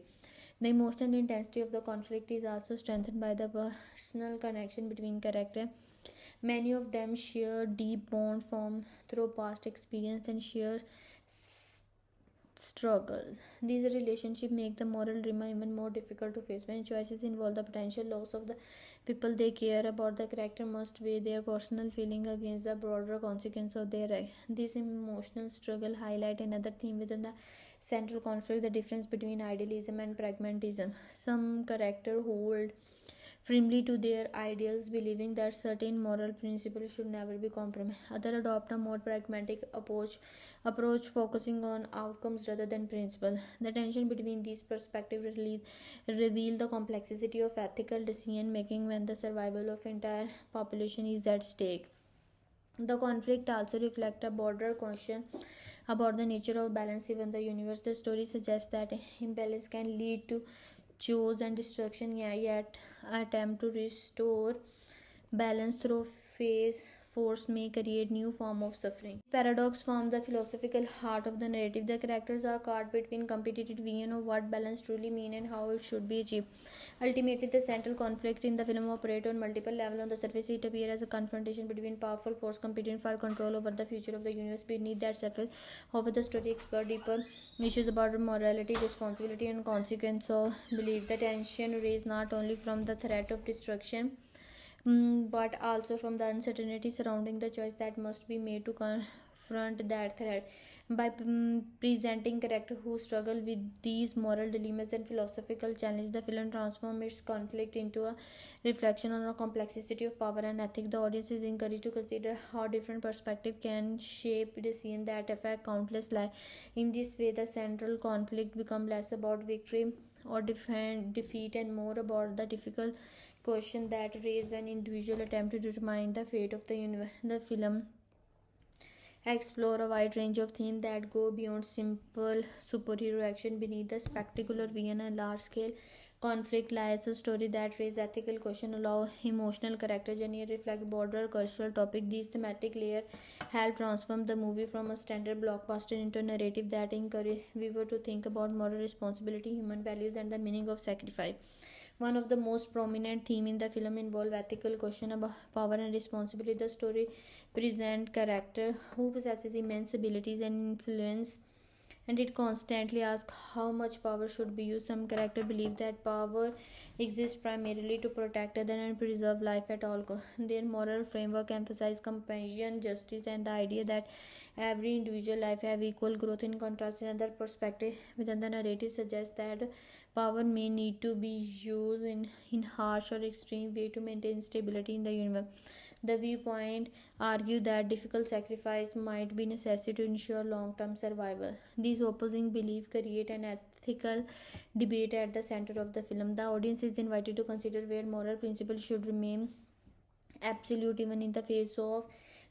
The emotional intensity of the conflict is also strengthened by the personal connection between characters. Many of them share deep bond formed through past experience and share struggles. These relationships make the moral dilemma even more difficult to face. When choices involve the potential loss of the people they care about, the character must weigh their personal feeling against the broader consequence of their act. This emotional struggle highlight another theme within the central conflict: the difference between idealism and pragmatism. Some characters hold firmly to their ideals, believing that certain moral principles should never be compromised. Others adopt a more pragmatic approach focusing on outcomes rather than principle. The tension between these perspectives reveal the complexity of ethical decision making when the survival of entire population is at stake. The conflict also reflects a broader question about the nature of balance within the universe. The story suggests that imbalance can lead to chaos and destruction, yet attempt to restore balance through phase force may create new form of suffering. Paradox forms the philosophical heart of the narrative. The characters are caught between competitive vision of what balance truly means and how it should be achieved. Ultimately, the central conflict in the film operates on multiple levels. On the surface, it appears as a confrontation between powerful forces competing for control over the future of the universe. Beneath that surface, however, the story explores deeper issues about morality, responsibility, and consequence of belief. The tension raised not only from the threat of destruction but also from the uncertainty surrounding the choice that must be made to confront that threat. By presenting characters who struggle with these moral dilemmas and philosophical challenges, the film transforms its conflict into a reflection on the complexity of power and ethics. The audience is encouraged to consider how different perspectives can shape decisions that affect countless lives. In this way, the central conflict becomes less about victory or defeat and more about the difficult question that raised when individual attempt to determine the fate of the universe. The film explore a wide range of themes that go beyond simple superhero action. Beneath the spectacular villain and large-scale conflict lies a story that raises ethical questions, allow emotional character journey, and reflect broader cultural topic. These thematic layers help transform the movie from a standard blockbuster into a narrative that encourages viewer to think about moral responsibility, human values, and the meaning of sacrifice. One of the most prominent themes in the film involve ethical question about power and responsibility. The story presents character who possesses immense abilities and influence, and it constantly asks how much power should be used. Some characters believe that power exists primarily to protect others and preserve life at all costs. Their moral framework emphasizes compassion, justice, and the idea that every individual life have equal growth. In contrast, another perspective within the narrative suggests that power may need to be used in harsh or extreme way to maintain stability in the universe. The viewpoint argue that difficult sacrifice might be necessary to ensure long-term survival. These opposing beliefs create an ethical debate at the center of the film. The audience is invited to consider where moral principles should remain absolute even in the face of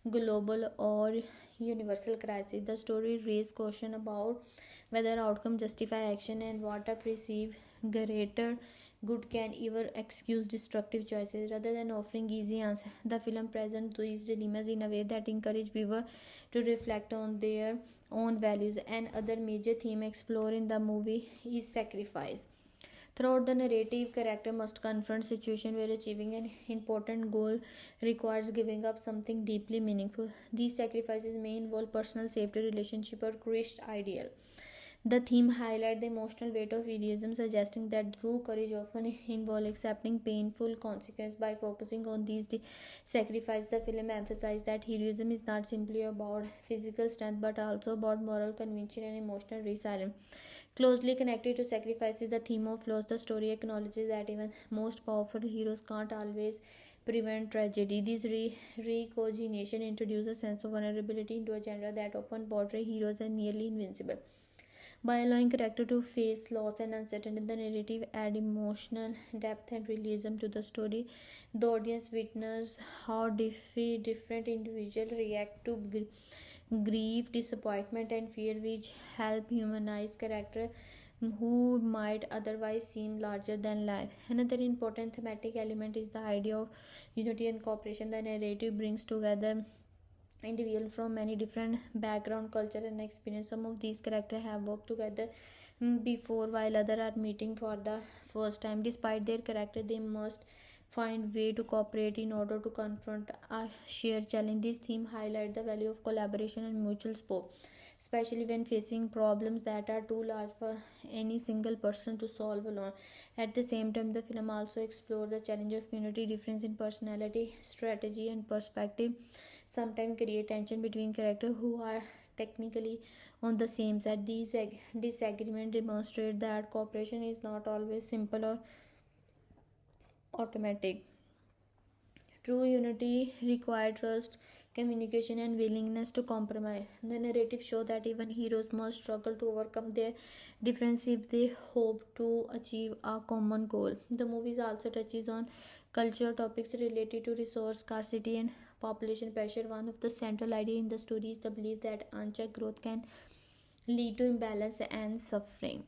global or universal crisis. The story raises question about whether outcome justify action and what a perceived greater good can ever excuse destructive choices. Rather than offering easy answers, the film presents these dilemmas in a way that encourage viewers to reflect on their own values. And other major theme explored in the movie is sacrifice. Throughout the narrative, character must confront situations where achieving an important goal requires giving up something deeply meaningful. These sacrifices may involve personal safety, relationship, or Christ ideal. The theme highlights the emotional weight of heroism, suggesting that true courage often involves accepting painful consequences. By focusing on these sacrifices, the film emphasizes that heroism is not simply about physical strength but also about moral conviction and emotional resilience. Closely connected to sacrifice is the theme of loss. The story acknowledges that even most powerful heroes can't always prevent tragedy. This reconciliation introduces a sense of vulnerability into a genre that often portrays heroes as nearly invincible. By allowing character to face loss and uncertainty, the narrative adds emotional depth and realism to the story. The audience witnesses how different individuals react to grief, disappointment, and fear, which help humanize character who might otherwise seem larger than life. Another important thematic element is the idea of unity and cooperation. The narrative brings together individuals from many different background, culture, and experience. Some of these characters have worked together before, while others are meeting for the first time. Despite their character, they must find way to cooperate in order to confront a shared challenge. This theme highlights the value of collaboration and mutual support, especially when facing problems that are too large for any single person to solve alone. At the same time, the film also explores the challenge of community difference in personality, strategy, and perspective. Sometimes create tension between characters who are technically on the same side. These disagreements demonstrate that cooperation is not always simple or automatic. True unity requires trust, communication, and willingness to compromise. The narrative shows that even heroes must struggle to overcome their differences if they hope to achieve a common goal. The movie also touches on cultural topics related to resource scarcity and population pressure. One of the central ideas in the story is the belief that unchecked growth can lead to imbalance and suffering.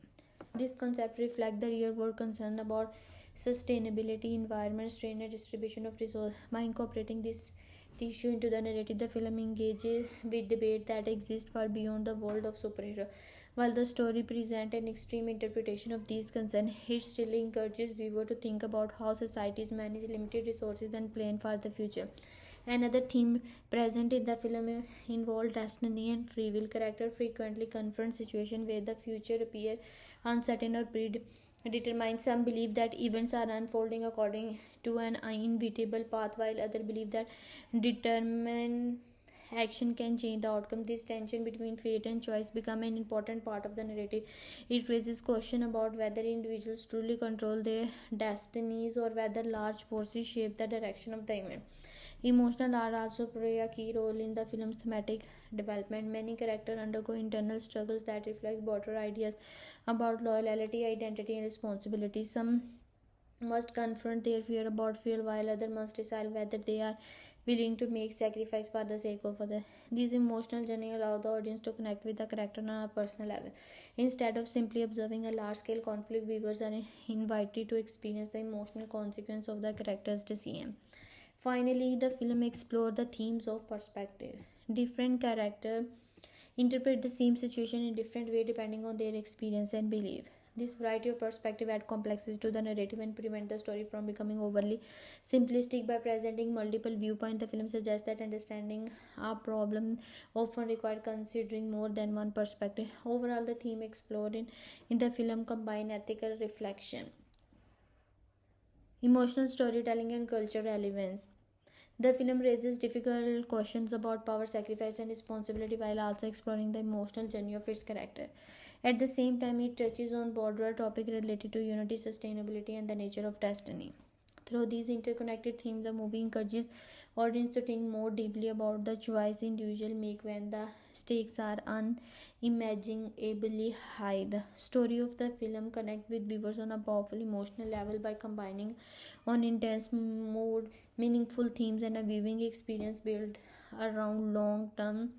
This concept reflects the real world concern about sustainability, environment, strain, and distribution of resources. By incorporating this issue into the narrative, the film engages with debate that exists far beyond the world of superhero. While the story presents an extreme interpretation of these concerns, it still encourages viewers to think about how societies manage limited resources and plan for the future. Another theme present in the film involves destiny and free will. Characters frequently confront situations where the future appears uncertain or predetermined. Some believe that events are unfolding according to an inevitable path, while others believe that determination action can change the outcome. This tension between fate and choice become an important part of the narrative. It raises question about whether individuals truly control their destinies or whether large forces shape the direction of the event. Emotional art also play a key role in the film's thematic development. Many characters undergo internal struggles that reflect broader ideas about loyalty, identity, and responsibility. Some must confront their fear about fear, while others must decide whether they are willing to make sacrifice for the sake of others. These emotional journey allow the audience to connect with the character on a personal level. Instead of simply observing a large-scale conflict, viewers are invited to experience the emotional consequence of the character's decision. Finally, the film explored the themes of perspective. Different characters interpret the same situation in different way depending on their experience and belief. This variety of perspective adds complexity to the narrative and prevent the story from becoming overly simplistic. By presenting multiple viewpoints, the film suggests that understanding a problem often requires considering more than one perspective. Overall, the theme explored in the film combine ethical reflection, emotional storytelling, and cultural relevance. The film raises difficult questions about power, sacrifice, and responsibility while also exploring the emotional journey of its character. At the same time, it touches on broader topics related to unity, sustainability, and the nature of destiny. Through these interconnected themes, the movie encourages audience to think more deeply about the choice individuals make when the stakes are unimaginably high. The story of the film connects with viewers on a powerful emotional level by combining on intense mood, meaningful themes, and a viewing experience built around long-term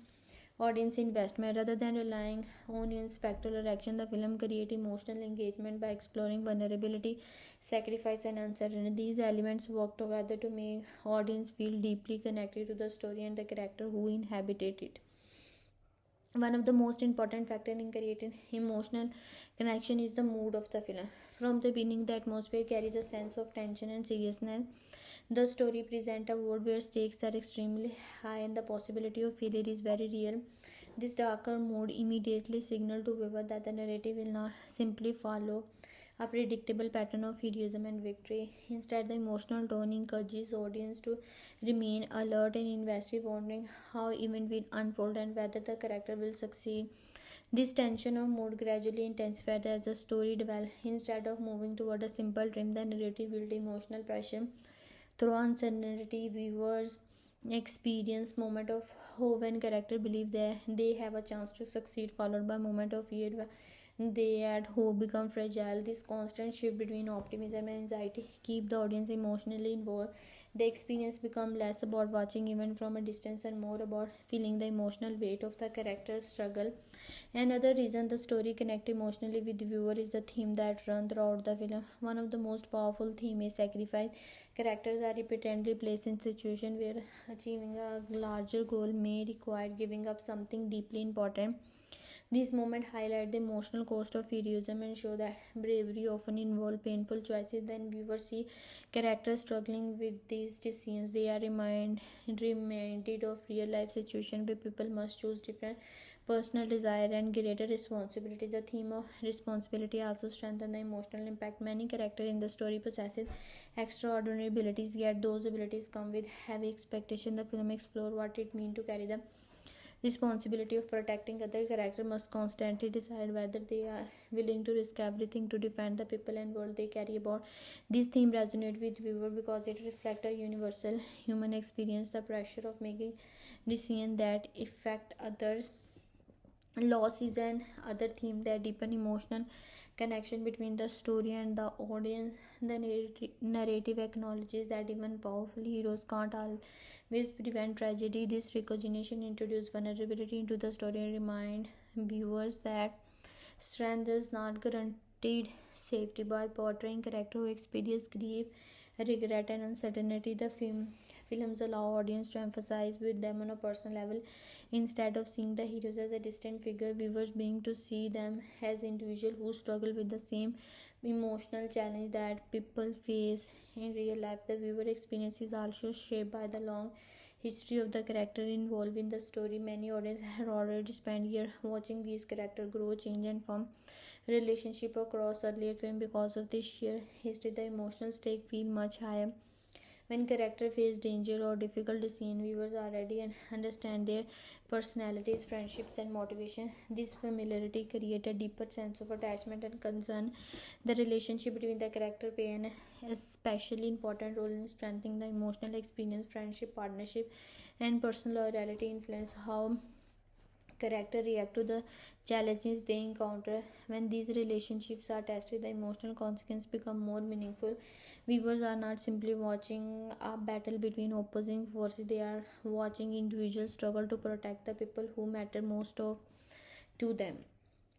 audience investment. Rather than relying on spectacular action, the film creates emotional engagement by exploring vulnerability, sacrifice, and uncertainty. These elements work together to make audience feel deeply connected to the story and the character who inhabited it. One of the most important factors in creating emotional connection is the mood of the film. From the beginning, the atmosphere carries a sense of tension and seriousness. The story presents a world where stakes are extremely high and the possibility of failure is very real. This darker mood immediately signals to viewer that the narrative will not simply follow a predictable pattern of heroism and victory. Instead, the emotional tone encourages audience to remain alert and invested, wondering how event will unfold and whether the character will succeed. This tension of mood gradually intensified as the story developed. Instead of moving toward a simple dream, the narrative built emotional pressure. Through uncertainty, viewers experience moment of hope when characters believe that they have a chance to succeed, followed by moment of fear where they had hope become fragile. This constant shift between optimism and anxiety keep the audience emotionally involved. The experience become less about watching event from a distance and more about feeling the emotional weight of the character's struggle. Another reason the story connects emotionally with the viewer is the theme that runs throughout the film. One of the most powerful themes is sacrifice. Characters are repeatedly placed in situations where achieving a larger goal may require giving up something deeply important. These moments highlight the emotional cost of heroism and show that bravery often involves painful choices. When viewers see characters struggling with these decisions, they are reminded of real life situations where people must choose different personal desire and greater responsibility. The theme of responsibility also strengthens the emotional impact. Many characters in the story possesses extraordinary abilities, yet those abilities come with heavy expectation. The film explores what it means to carry the responsibility of protecting other. Characters must constantly decide whether they are willing to risk everything to defend the people and world they carry about. This theme resonates with viewers because it reflects a universal human experience, the pressure of making decisions that affect others. Loss is an other theme that deepen emotional connection between the story and the audience. The narrative acknowledges that even powerful heroes can't always prevent tragedy. This recognition introduces vulnerability into the story and remind viewers that strength is not guaranteed safety. By portraying characters who experience grief, regret, and uncertainty, the films allow audience to emphasize with them on a personal level. Instead of seeing the heroes as a distant figure, viewers being to see them as individuals who struggle with the same emotional challenge that people face in real life. The viewer experience is also shaped by the long history of the character involved in the story. Many audiences have already spent years watching these characters grow, change, and form relationship across earlier film. Because of this sheer history, the emotional stake feel much higher. When characters face danger or difficult decisions, viewers are ready and understand their personalities, friendships, and motivation. This familiarity creates a deeper sense of attachment and concern. The relationship between the character play an especially important role in strengthening the emotional experience. Friendship, partnership, and personal loyalty influence how character react to the challenges they encounter. When these relationships are tested, the emotional consequences become more meaningful. Viewers are not simply watching a battle between opposing forces, they are watching individuals struggle to protect the people who matter most of to them.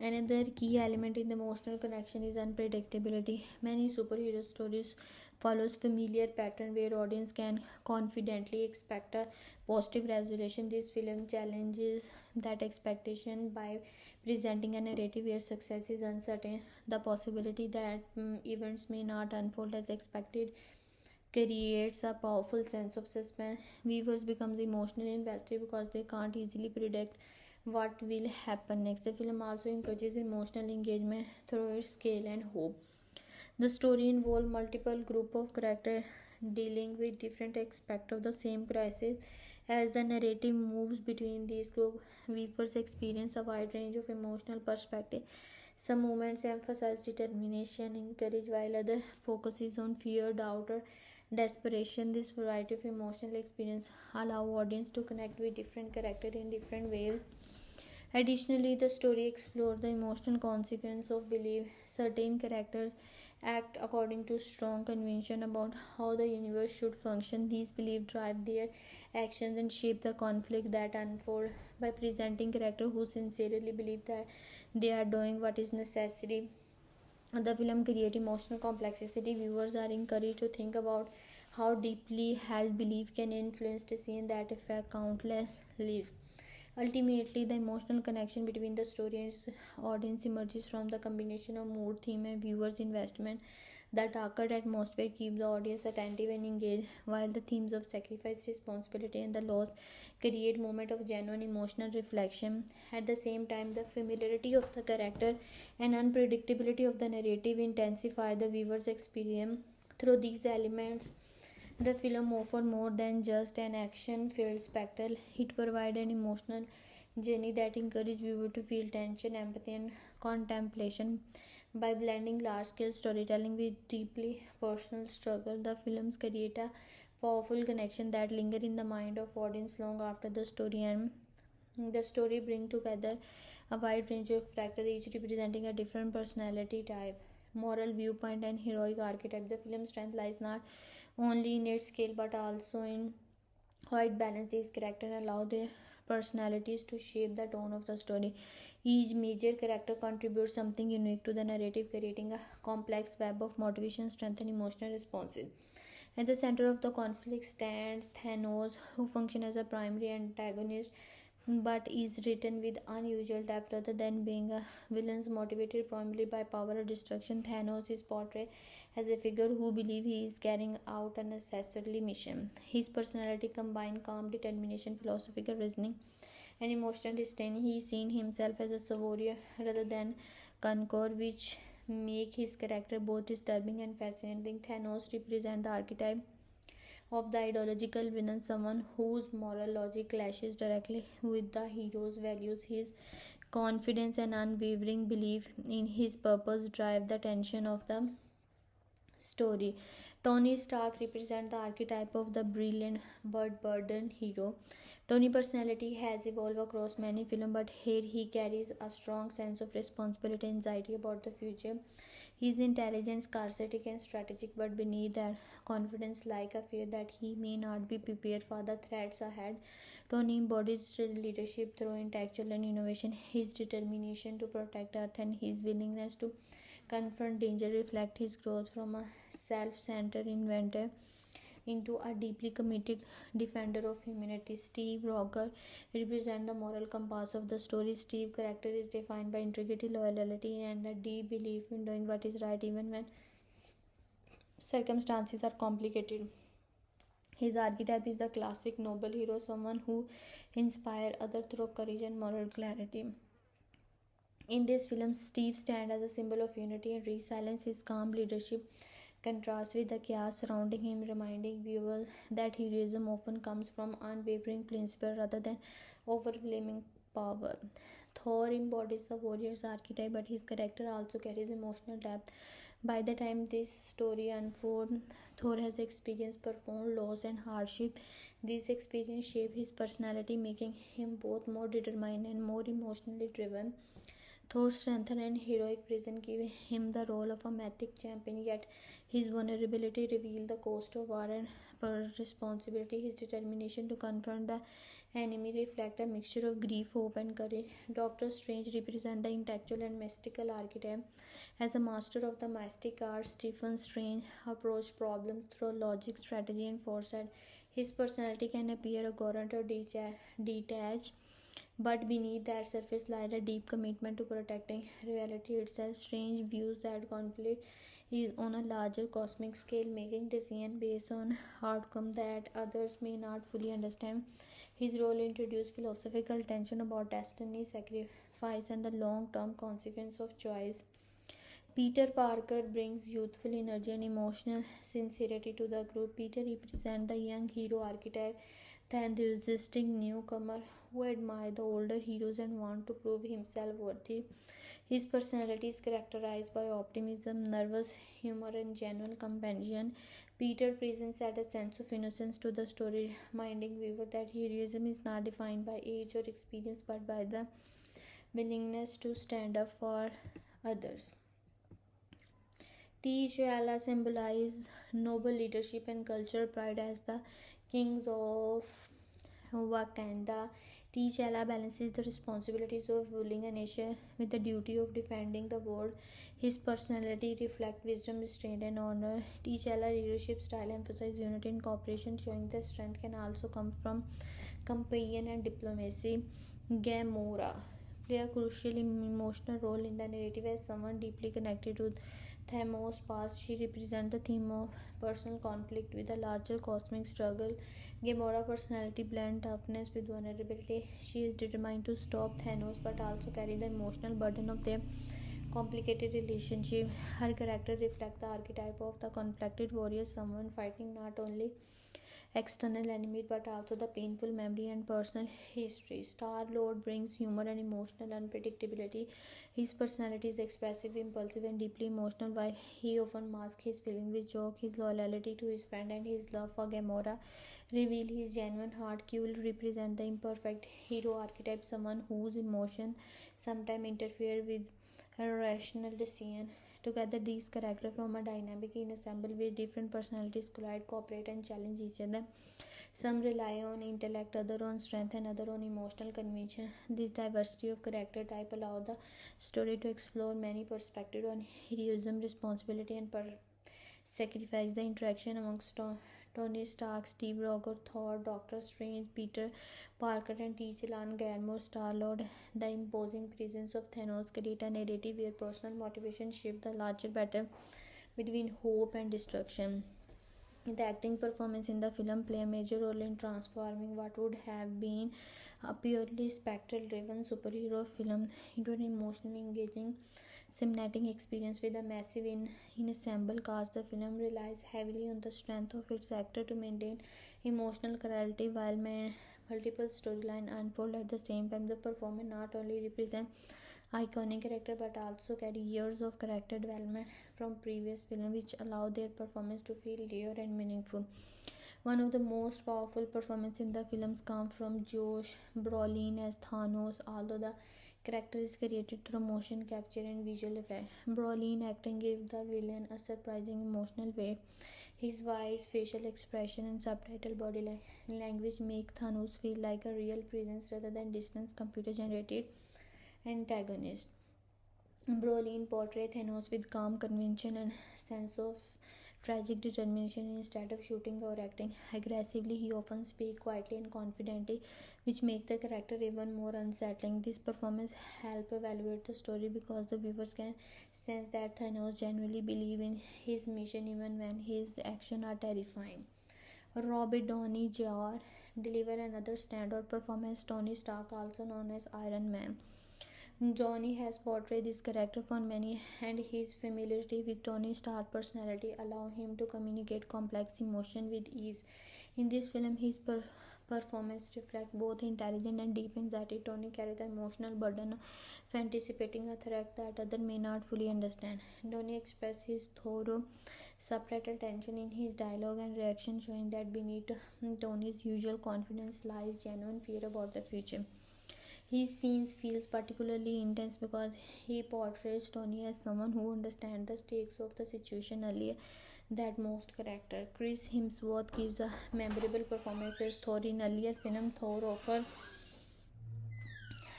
Another key element in the emotional connection is unpredictability. Many superhero stories follows familiar pattern where audience can confidently expect a positive resolution. This film challenges that expectation by presenting a narrative where success is uncertain. The possibility that events may not unfold as expected creates a powerful sense of suspense. Viewers becomes emotionally invested because they can't easily predict what will happen next. The film also encourages emotional engagement through its scale and hope. The story involves multiple group of characters dealing with different aspects of the same crisis. As the narrative moves between these groups, viewers experience a wide range of emotional perspective. Some moments emphasize determination, encourage, while other focuses on fear, doubt, or desperation. This variety of emotional experience allow audience to connect with different characters in different ways. Additionally, the story explores the emotional consequence of belief. Certain characters act according to strong conviction about how the universe should function. These beliefs drive their actions and shape the conflict that unfold. By presenting characters who sincerely believe that they are doing what is necessary, the film creates emotional complexity. Viewers are encouraged to think about how deeply held belief can influence decisions that affect countless lives. Ultimately, the emotional connection between the story and its audience emerges from the combination of mood, theme, and viewers' investment. The darker atmosphere keeps the audience attentive and engaged, while the themes of sacrifice, responsibility, and the loss create moments of genuine emotional reflection. At the same time, the familiarity of the character and unpredictability of the narrative intensify the viewer's experience. Through these elements, the film offers more than just an action-filled spectacle. It provides an emotional journey that encourages viewers to feel tension, empathy, and contemplation. By blending large-scale storytelling with deeply personal struggle, the films create a powerful connection that lingers in the mind of audience long after the story ends. The story brings together a wide range of characters, each representing a different personality type, moral viewpoint, and heroic archetype. The film's strength lies not only in its scale but also in how it balances these characters and allow their personalities to shape the tone of the story. Each major character contributes something unique to the narrative, creating a complex web of motivation, strength, and emotional responses. At the center of the conflict stands Thanos, who functions as a primary antagonist but is written with unusual depth rather than being a villain motivated primarily by power or destruction. Thanos is portrayed as a figure who believes he is carrying out a necessary mission. His personality combines calm determination, philosophical reasoning, and emotional disdain. He is seen himself as a warrior rather than conqueror, which make his character both disturbing and fascinating. Thanos represents the archetype of the ideological villain, someone whose moral logic clashes directly with the hero's values. His confidence and unwavering belief in his purpose drive the tension of the story. Tony Stark represents the archetype of the brilliant but burdened hero. Tony's personality has evolved across many films, but here he carries a strong sense of responsibility and anxiety about the future. His intelligence, scarcity, and strategic, but beneath that confidence, like a fear that he may not be prepared for the threats ahead. Tony embodies leadership through intellectual and innovation. His determination to protect Earth and his willingness to confront danger reflect his growth from a self-centered inventor into a deeply committed defender of humanity. Steve Rogers represents the moral compass of the story. Steve's character is defined by integrity, loyalty, and a deep belief in doing what is right even when circumstances are complicated. His archetype is the classic noble hero, someone who inspires others through courage and moral clarity. In this film, Steve stands as a symbol of unity and resilience. His calm leadership, contrasts with the chaos surrounding him, reminding viewers that heroism often comes from unwavering principle rather than overwhelming power. Thor embodies the warrior's archetype, but his character also carries emotional depth. By the time this story unfolds, Thor has experienced profound loss and hardship. These experiences shape his personality, making him both more determined and more emotionally driven. Thor's strength and heroic presence give him the role of a mythic champion, yet his vulnerability reveals the cost of war and responsibility. His determination to confront the enemy reflects a mixture of grief, hope, and courage. Doctor Strange represents the intellectual and mystical archetype. As a master of the mystic art, Stephen Strange approached problems through logic, strategy, and foresight. His personality can appear arrogant or detached, but beneath that surface lies a deep commitment to protecting reality itself. Strange views that conflict is on a larger cosmic scale, making decisions based on outcomes that others may not fully understand. His role introduced philosophical tension about destiny, sacrifice, and the long-term consequence of choice. Peter Parker brings youthful energy and emotional sincerity to the group. Peter represents the young hero archetype, the enthusiastic newcomer who admires the older heroes and wants to prove himself worthy. His personality is characterized by optimism, nervous humor, and genuine compassion. Peter presents a sense of innocence to the story, reminding viewers that heroism is not defined by age or experience but by the willingness to stand up for others. T'Challa symbolizes noble leadership and cultural pride as the kings of Wakanda. T'Challa balances the responsibilities of ruling a nation with the duty of defending the world. His personality reflects wisdom, restraint, and honor. T'Challa's leadership style emphasizes unity and cooperation, showing that strength can also come from compassion and diplomacy. Gamora play a crucial emotional role in the narrative as someone deeply connected to Thanos' past. She represents the theme of personal conflict with a larger cosmic struggle. Gamora's personality blends toughness with vulnerability. She is determined to stop Thanos but also carry the emotional burden of their complicated relationship. Her character reflects the archetype of the conflicted warrior, someone fighting not only external enemy but also the painful memory and personal history. Star Lord brings humor and emotional unpredictability. His personality is expressive, impulsive, and deeply emotional. While he often masks his feelings with joke, his loyalty to his friend and his love for Gamora reveal his genuine heart. Q will represent the imperfect hero archetype, someone whose emotion sometimes interfere with a rational decision. Together, these characters form a dynamic ensemble where different personalities collide, cooperate, and challenge each other. Some rely on intellect, other on strength, and other on emotional conviction. This diversity of character type allows the story to explore many perspectives on heroism, responsibility, and sacrifice. The interaction amongst Tony Stark, Steve Rogers, Thor, Doctor Strange, Peter Parker, and T'Challa, Guillermo Star-Lord. The imposing presence of Thanos creates a narrative where personal motivation shapes the larger battle between hope and destruction. The acting performance in the film play a major role in transforming what would have been a purely spectral driven superhero film into an emotionally engaging cinematic experience with a massive ensemble cast. The film relies heavily on the strength of its actor to maintain emotional clarity while multiple storylines unfold at the same time. The performance not only represent iconic character but also carry years of character development from previous films, which allow their performance to feel layered and meaningful. One of the most powerful performances in the films comes from Josh Brolin as Thanos. Although the character is created through motion capture and visual effects, Brolin acting gave the villain a surprising emotional weight. His voice, facial expression, and subtitle body language make Thanos feel like a real presence rather than distant computer-generated antagonist. Brolin portrays Thanos with calm conviction and sense of tragic determination. Instead of shooting or acting aggressively, he often speaks quietly and confidently, which makes the character even more unsettling. This performance helps evaluate the story because the viewers can sense that Thanos genuinely believes in his mission even when his actions are terrifying. Robert Downey Jr. delivered another standout performance. Tony Stark, also known as Iron Man, Johnny has portrayed this character for many, and his familiarity with Tony Stark's personality allow him to communicate complex emotion with ease. In this film, his performance reflects both intelligence and deep anxiety. Tony carries the emotional burden of anticipating a threat that others may not fully understand. Tony expresses his thorough subtitle tension in his dialogue and reaction, showing that beneath Tony's usual confidence lies genuine fear about the future. His scenes feels particularly intense because he portrays Tony as someone who understands the stakes of the situation earlier than most characters. Chris Hemsworth gives a memorable performance as Thor in earlier film. Thor offer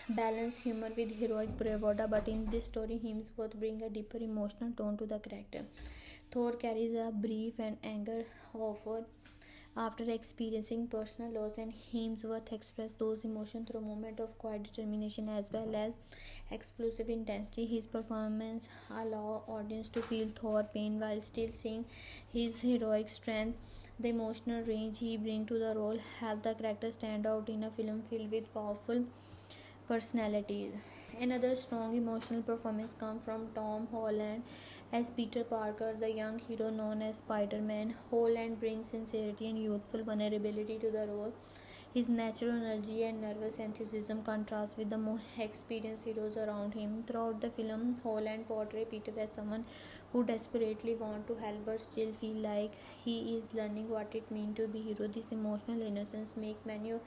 balance humor with heroic bravado, but in this story, Hemsworth brings a deeper emotional tone to the character. Thor carries a brief and anger offer after experiencing personal loss, and Hemsworth expressed those emotions through moments of quiet determination as well as explosive intensity. His performance allows audience to feel Thor pain while still seeing his heroic strength. The emotional range he brings to the role help the character stand out in a film filled with powerful personalities. Another strong emotional performance comes from Tom Holland as Peter Parker, the young hero known as Spider-Man. Holland brings sincerity and youthful vulnerability to the role. His natural energy and nervous enthusiasm contrast with the more experienced heroes around him. Throughout the film, Holland portrays Peter as someone who desperately wants to help but still feel like he is learning what it means to be a hero. This emotional innocence makes many of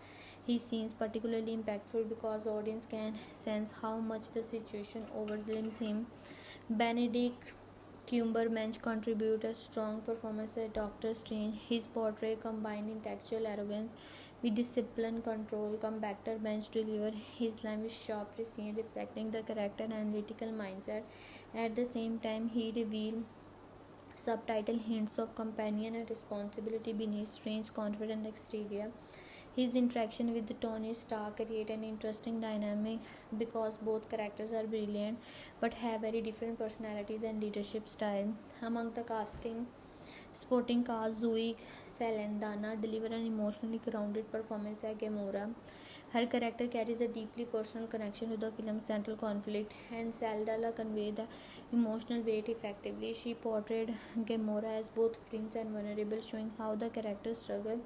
his scenes particularly impactful because audience can sense how much the situation overwhelms him. Benedict Cumberbatch contributed a strong performance as Doctor Strange. His portrait combined intellectual arrogance with discipline control. Cumberbatch delivered his line with sharp precision, reflecting the character and analytical mindset. At the same time, he revealed subtitle hints of companion and responsibility beneath Strange's confident exterior. His interaction with Tony Stark create an interesting dynamic because both characters are brilliant but have very different personalities and leadership style. Among the casting, supporting cast Zoe Saldana delivered an emotionally grounded performance as Gamora. Her character carries a deeply personal connection to the film's central conflict, and Saldana conveyed the emotional weight effectively. She portrayed Gamora as both flinch and vulnerable, showing how the character struggled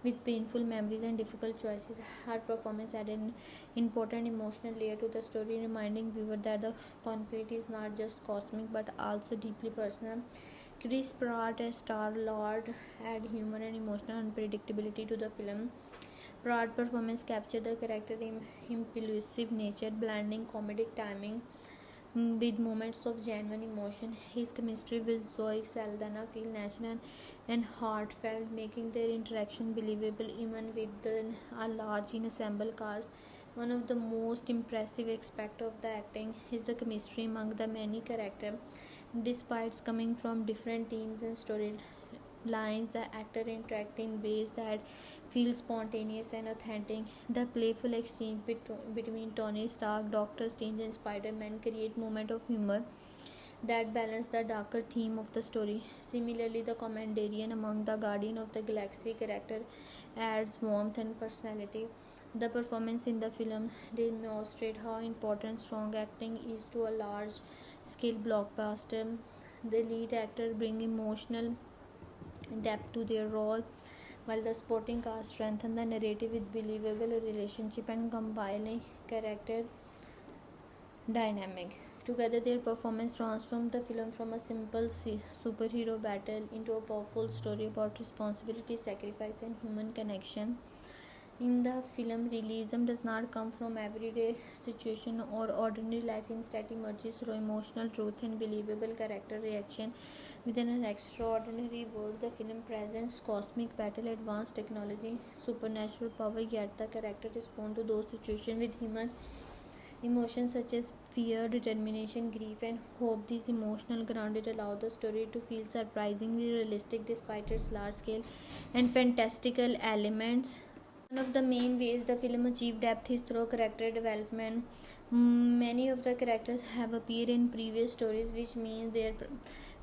with painful memories and difficult choices. Her performance added an important emotional layer to the story, reminding viewers that the conflict is not just cosmic but also deeply personal. Chris Pratt as Star Lord add humor and emotional unpredictability to the film. Pratt's performance captured the character's impulsive nature, blending comedic timing with moments of genuine emotion. His chemistry with Zoe Saldana feel natural and heartfelt, making their interaction believable even with a large ensemble cast. One of the most impressive aspects of the acting is the chemistry among the many characters. Despite coming from different teams and storylines, the actor interact in ways that feel spontaneous and authentic. The playful exchange between Tony Stark, Doctor Strange, and Spider-Man create moments of humor that balance the darker theme of the story. Similarly, the comedian among the Guardian of the Galaxy character adds warmth and personality. The performance in the film demonstrate how important strong acting is to a large scale blockbuster. The lead actor bring emotional depth to their role, while the supporting cast strengthen the narrative with believable relationship and compelling character dynamic. Together, their performance transformed the film from a simple superhero battle into a powerful story about responsibility, sacrifice, and human connection. In the film, realism does not come from everyday situation or ordinary life. Instead, emerges through emotional truth and believable character reaction within an extraordinary world. The film presents cosmic battle, advanced technology, supernatural power, yet the character respond to those situations with human emotions such as fear, determination, grief, and hope. These emotional grounded allow the story to feel surprisingly realistic despite its large scale and fantastical elements. One of the main ways the film achieved depth is through character development. Many of the characters have appeared in previous stories, which means their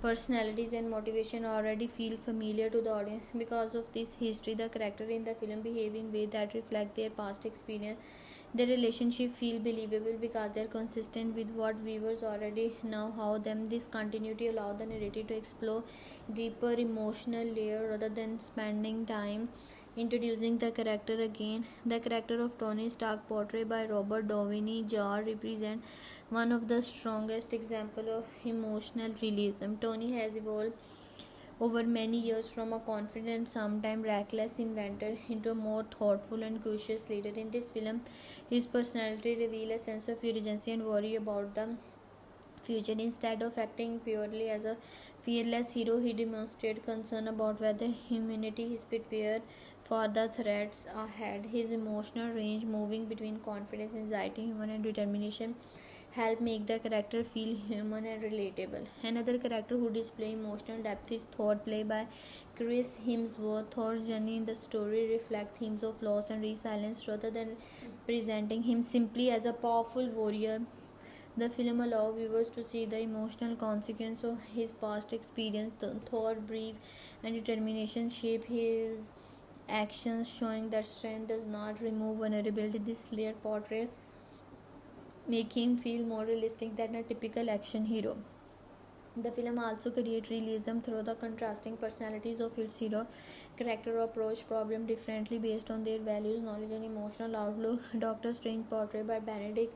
personalities and motivation already feel familiar to the audience. Because of this history, the character in the film behave in ways that reflect their past experience. The relationship feel believable because they're consistent with what viewers already know how them. This continuity allow the narrative to explore deeper emotional layer rather than spending time introducing the character again. The character of Tony Stark, portrayed by Robert Downey Jr., represent one of the strongest example of emotional realism. Tony has evolved over many years from a confident, sometimes reckless inventor into a more thoughtful and cautious leader. In this film, his personality reveals a sense of urgency and worry about the future. Instead of acting purely as a fearless hero, he demonstrated concern about whether humanity is prepared for the threats ahead. His emotional range, moving between confidence, anxiety, humor, and determination, help make the character feel human and relatable. Another character who display emotional depth is Thor, played by Chris Hemsworth. Thor's journey in the story reflect themes of loss and resilience rather than presenting him simply as a powerful warrior. The film allows viewers to see the emotional consequence of his past experience. Thor's brief and determination shape his actions, showing that strength does not remove vulnerability. This layered portrait make him feel more realistic than a typical action hero. The film also creates realism through the contrasting personalities of its hero. Character approach problem differently based on their values, knowledge, and emotional outlook. Doctor Strange, portrayed by Benedict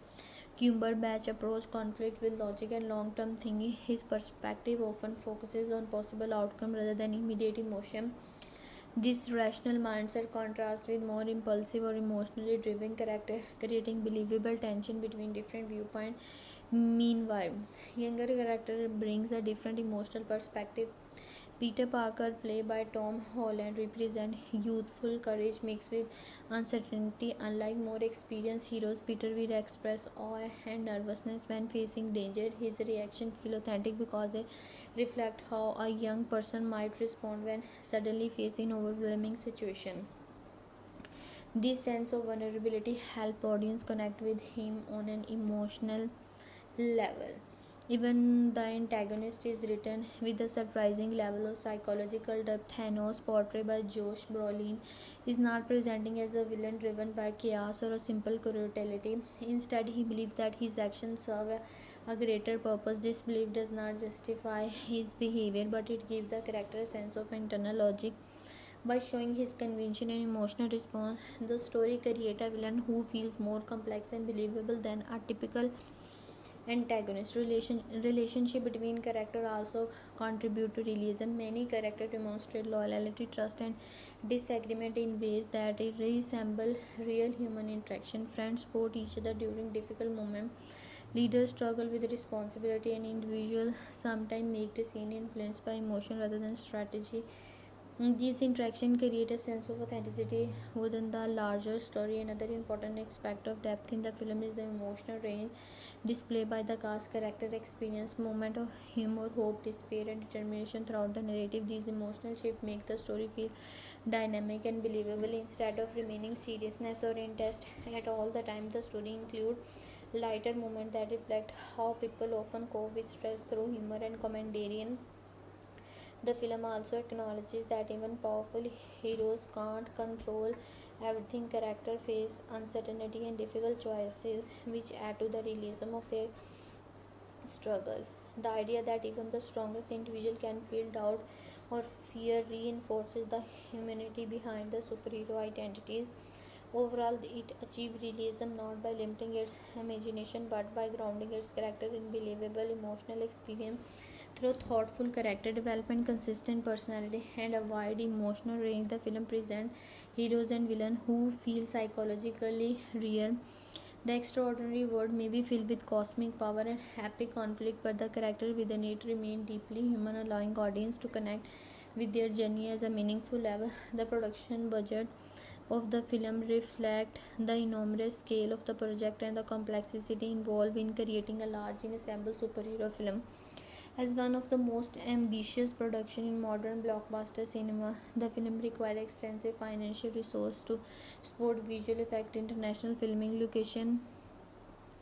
Cumberbatch, approach conflict with logic and long-term thinking. His perspective often focuses on possible outcome rather than immediate emotion. This rational mindset contrasts with more impulsive or emotionally driven character, creating believable tension between different viewpoints. Meanwhile, younger character brings a different emotional perspective. Peter Parker, played by Tom Holland, represents youthful courage mixed with uncertainty. Unlike more experienced heroes, Peter will express awe and nervousness when facing danger. His reactions feel authentic because they reflect how a young person might respond when suddenly faced in overwhelming situation. This sense of vulnerability helps audience connect with him on an emotional level. Even the antagonist is written with a surprising level of psychological depth. Thanos, portrayed by Josh Brolin, is not presenting as a villain driven by chaos or a simple cruelty. Instead, he believes that his actions serve a greater purpose. This belief does not justify his behavior, but it gives the character a sense of internal logic. By showing his convention and emotional response, the story creates a villain who feels more complex and believable than a typical antagonist. Relationship between character also contribute to realism. Many characters demonstrate loyalty, trust, and disagreement in ways that resemble real human interaction. Friends support each other during difficult moments. Leaders struggle with responsibility, and individuals sometimes make decisions influenced by emotion rather than strategy. These interactions create a sense of authenticity within the larger story. Another important aspect of depth in the film is the emotional range displayed by the cast. Character experience moments of humor, hope, despair, and determination throughout the narrative. These emotional shifts make the story feel dynamic and believable instead of remaining seriousness or intense at all the time. The story includes lighter moments that reflect how people often cope with stress through humor and commentary. The film also acknowledges that even powerful heroes can't control everything. Characters face uncertainty and difficult choices, which add to the realism of their struggle. The idea that even the strongest individual can feel doubt or fear reinforces the humanity behind the superhero identities. Overall, it achieves realism not by limiting its imagination but by grounding its character in believable emotional experience. Through thoughtful character development, consistent personality, and a wide emotional range, the film presents heroes and villains who feel psychologically real. The extraordinary world may be filled with cosmic power and epic conflict, but the character within it remain deeply human, allowing audience to connect with their journey as a meaningful level. The production budget of the film reflect the enormous scale of the project and the complexity involved in creating a large ensemble superhero film. As one of the most ambitious productions in modern blockbuster cinema, the film required extensive financial resources to support visual effects, international filming location,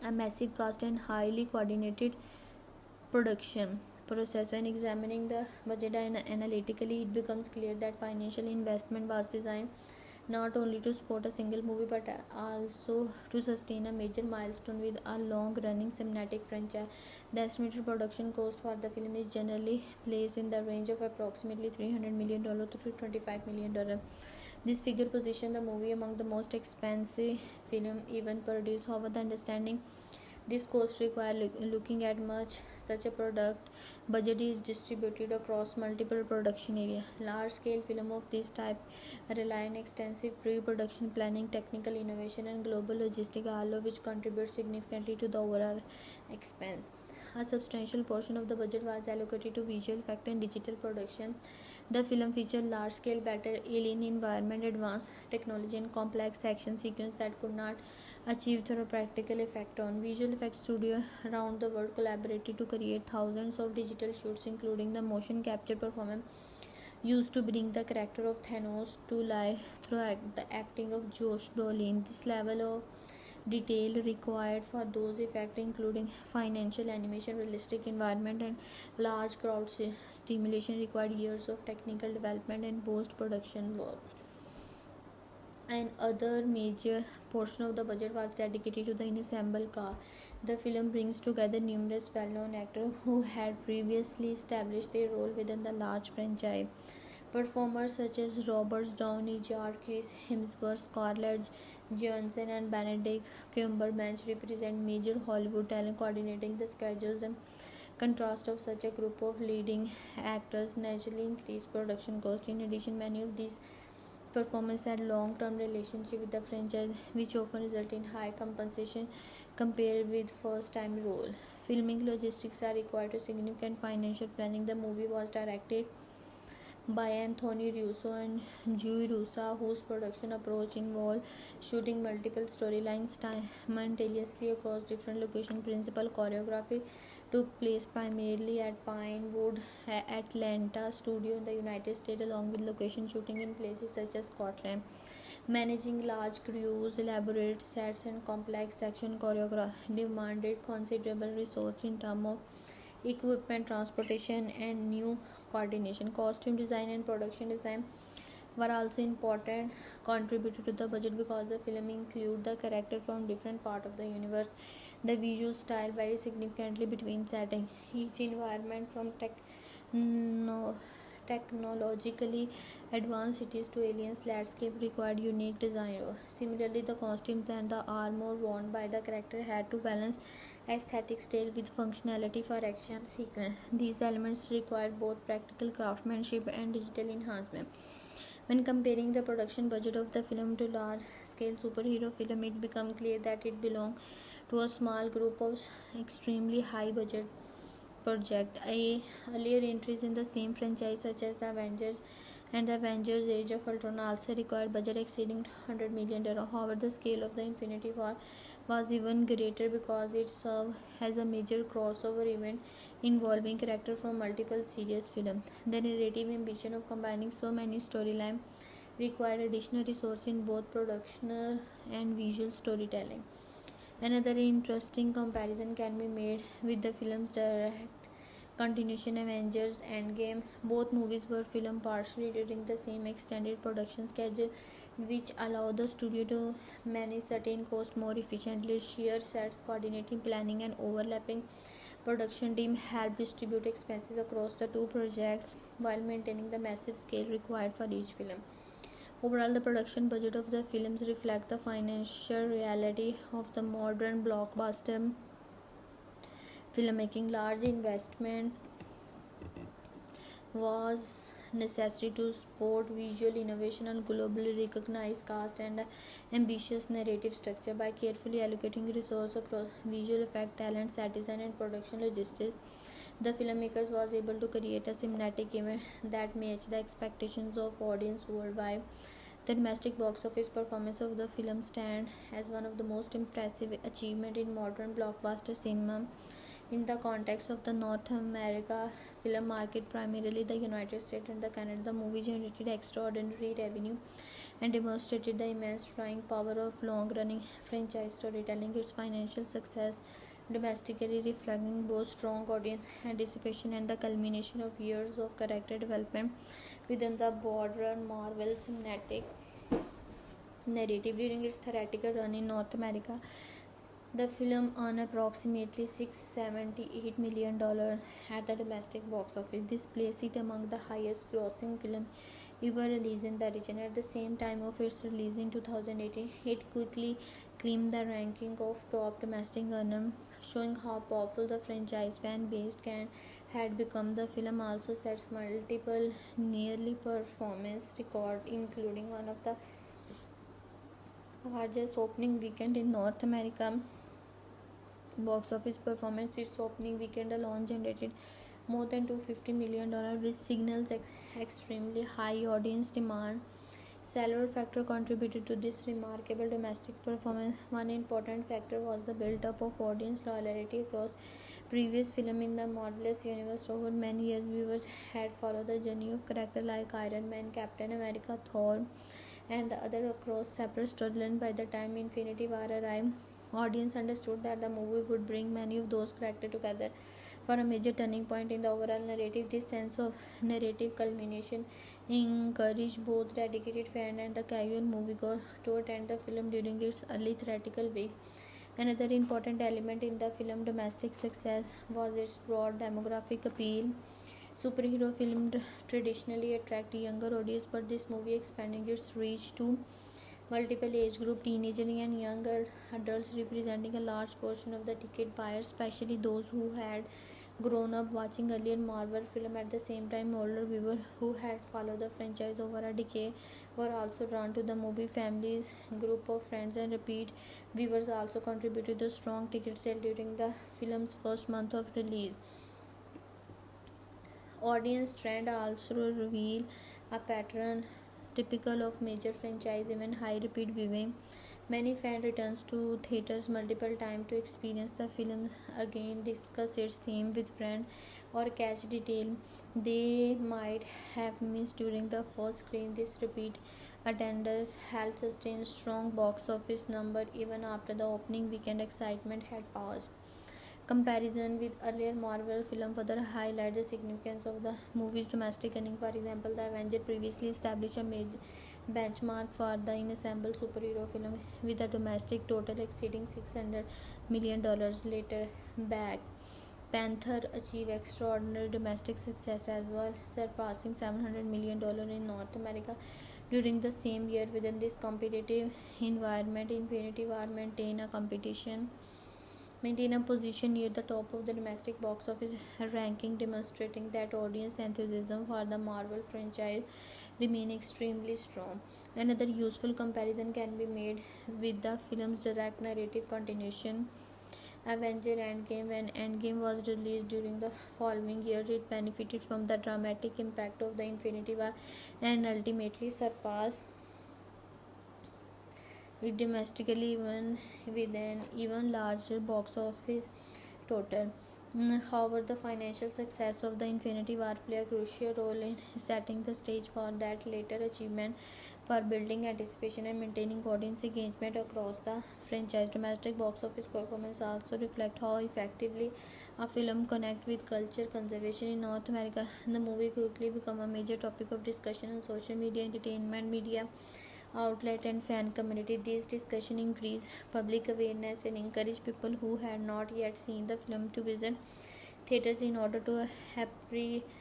a massive cast, and highly coordinated production process. When examining the budget analytically, it becomes clear that financial investment was designed not only to support a single movie but also to sustain a major milestone with a long running cinematic franchise. The estimated production cost for the film is generally placed in the range of approximately $300 million to $25 million. This figure positions the movie among the most expensive film even produced. However, the understanding this cost require looking at much such a product budget is distributed across multiple production areas. Large scale film of this type rely on extensive pre-production planning, technical innovation, and global logistics, all of which contribute significantly to the overall expense. A substantial portion of the budget was allocated to visual effect and digital production. The film featured large-scale battle, alien environment, advanced technology, and complex action sequences that could not achieve through practical effect on. Visual effects studio around the world collaborated to create thousands of digital shoots, including the motion capture performance used to bring the character of Thanos to life through the acting of Josh Brolin. This level of detail required for those effects, including financial animation, realistic environment, and large crowd stimulation, required years of technical development and post-production work. And other major portion of the budget was dedicated to the ensemble cast. The film brings together numerous well-known actors who had previously established their role within the large franchise. Performers such as Robert Downey, Chris Hemsworth, Scarlett Johansson, and Benedict Cumberbatch represent major Hollywood talent, coordinating the schedules and contrast of such a group of leading actors naturally increased production cost. In addition, many of these performers had long-term relationship with the franchise, which often result in high compensation compared with first-time role. Filming logistics are required to significant financial planning. The movie was directed by Anthony Russo and Joey Russo, whose production approach involved shooting multiple storylines simultaneously across different locations. Principal choreography took place primarily at Pinewood Atlanta studio in the United States, along with location shooting in places such as Scotland. Managing large crews, elaborate sets, and complex action choreography demanded considerable resources in terms of equipment, transportation, and new coordination. Costume design and production design were also important contributor to the budget because the film include the character from different part of the universe. The visual style varies significantly between settings. Each environment from technologically advanced cities to aliens landscape required unique design. Similarly, the costumes and the armor worn by the character had to balance aesthetic style with functionality for action sequence. These elements require both practical craftsmanship and digital enhancement. When comparing the production budget of the film to large-scale superhero film, it becomes clear that it belongs to a small group of extremely high-budget project. Earlier entries in the same franchise, such as the Avengers and the Avengers Age of Ultron, also required budget exceeding $100 million. However, the scale of the Infinity War was even greater because it served as a major crossover event involving characters from multiple serious films. The narrative ambition of combining so many storylines required additional resources in both production and visual storytelling. Another interesting comparison can be made with the film's direct continuation, Avengers Endgame. Both movies were filmed partially during the same extended production schedule, which allowed the studio to manage certain costs more efficiently. Sheer sets, coordinating, planning, and overlapping production team helped distribute expenses across the two projects while maintaining the massive scale required for each film. Overall, the production budget of the films reflect the financial reality of the modern blockbuster filmmaking. Large investment was necessary to support visual innovation and globally recognized cast and ambitious narrative structure. By carefully allocating resources across visual effect, talent, set design, and production logistics, the filmmakers was able to create a cinematic event that matched the expectations of audience worldwide. The domestic box office performance of the film stands as one of the most impressive achievements in modern blockbuster cinema. In the context of the North America film market, primarily the United States and the Canada, the movie generated extraordinary revenue and demonstrated the immense drawing power of long-running franchise storytelling. Its financial success domestically reflecting both strong audience anticipation and the culmination of years of character development within the broader Marvel Cinematic Narrative. During its theatrical run in North America, the film earned approximately $678 million at the domestic box office. This placed it among the highest grossing film ever released in the region. At the same time of its release in 2018, it quickly climbed the ranking of top domestic earner, showing how powerful the franchise fan base can had become. The film also sets multiple nearly performance record, including one of the largest opening weekend in North America box office performance. Its opening weekend alone generated more than $250 million, which signals extremely high audience demand. Several factors contributed to this remarkable domestic performance. One important factor was the build-up of audience loyalty across previous films in the Marvelous universe. Over many years, viewers had followed the journey of characters like Iron Man, Captain America, Thor, and the other across separate storylines. By the time Infinity War arrived, audience understood that the movie would bring many of those characters together for a major turning point in the overall narrative. This sense of narrative culmination encouraged both dedicated fans and the casual moviegoer to attend the film during its early theatrical week. Another important element in the film's domestic success was its broad demographic appeal. Superhero films traditionally attract younger audience, but this movie expanding its reach to multiple age group, teenagers and younger adults, representing a large portion of the ticket buyers, especially those who had grown up watching earlier Marvel film. At the same time, older viewers who had followed the franchise over a decade were also drawn to the movie. Families, group of friends, and repeat viewers also contributed to the strong ticket sale during the film's first month of release. Audience trend also reveal a pattern typical of major franchise. Even high repeat viewing, many fan returns to theaters multiple times to experience the films again, discuss its theme with friends, or catch detail they might have missed during the first screen. This repeat attendance helps sustain strong box office number even after the opening weekend excitement had passed. Comparison with earlier Marvel film further highlight the significance of the movie's domestic earning. For example, the Avengers previously established a major benchmark for the ensemble superhero film with a domestic total exceeding $600 million. Later, Black Panther achieved extraordinary domestic success as well, surpassing $700 million in North America during the same year. Within this competitive environment, Infinity War maintain a position near the top of the domestic box office ranking, demonstrating that audience enthusiasm for the Marvel franchise remain extremely strong. Another useful comparison can be made with the film's direct narrative continuation, Avenger Endgame. When Endgame was released during the following year, it benefited from the dramatic impact of the Infinity War and ultimately surpassed it domestically, even with an even larger box office total. However, the financial success of the Infinity War played a crucial role in setting the stage for that later achievement. For building anticipation and maintaining audience engagement across the franchise, domestic box office performance also reflect how effectively a film connect with culture conservation in North America. The movie quickly became a major topic of discussion on social media, entertainment media outlet, and fan community. These discussions increase public awareness and encourage people who had not yet seen the film to visit theaters in order to appreciate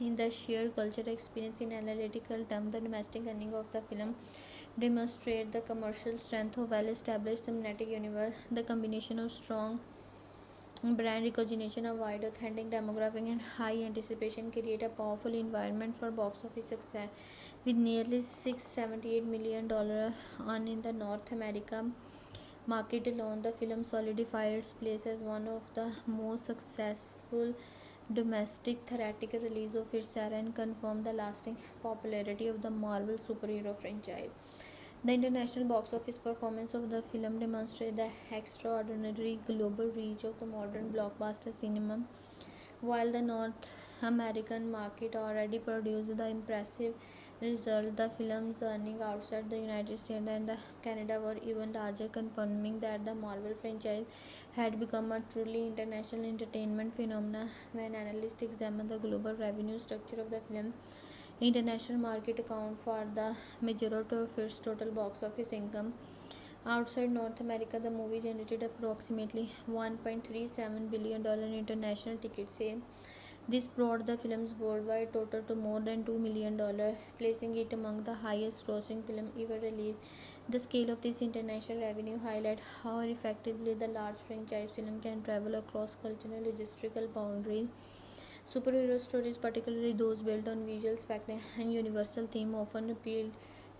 in the shared cultural experience. In analytical terms, the domestic earning of the film demonstrate the commercial strength of well-established cinematic universe. The combination of strong brand recognition, a wide authentic demographic, and high anticipation create a powerful environment for box office success. With nearly $678 million earned in the North America market alone, the film solidified its place as one of the most successful domestic theatrical release of its era and confirmed the lasting popularity of the Marvel superhero franchise. The international box office performance of the film demonstrates the extraordinary global reach of the modern blockbuster cinema. While the North American market already produced the impressive result, the film's earnings outside the United States and Canada were even larger, confirming that the Marvel franchise had become a truly international entertainment phenomenon. When analysts examine the global revenue structure of the film, International market account for the majority of its total box office income. Outside North America, the movie generated approximately $1.37 billion in international ticket sales. This brought the film's worldwide total to more than $2 million, placing it among the highest grossing film ever released. The scale of this international revenue highlights how effectively the large franchise film can travel across cultural and logistical boundaries. Superhero stories, particularly those built on visual spectacle and universal theme, often appeal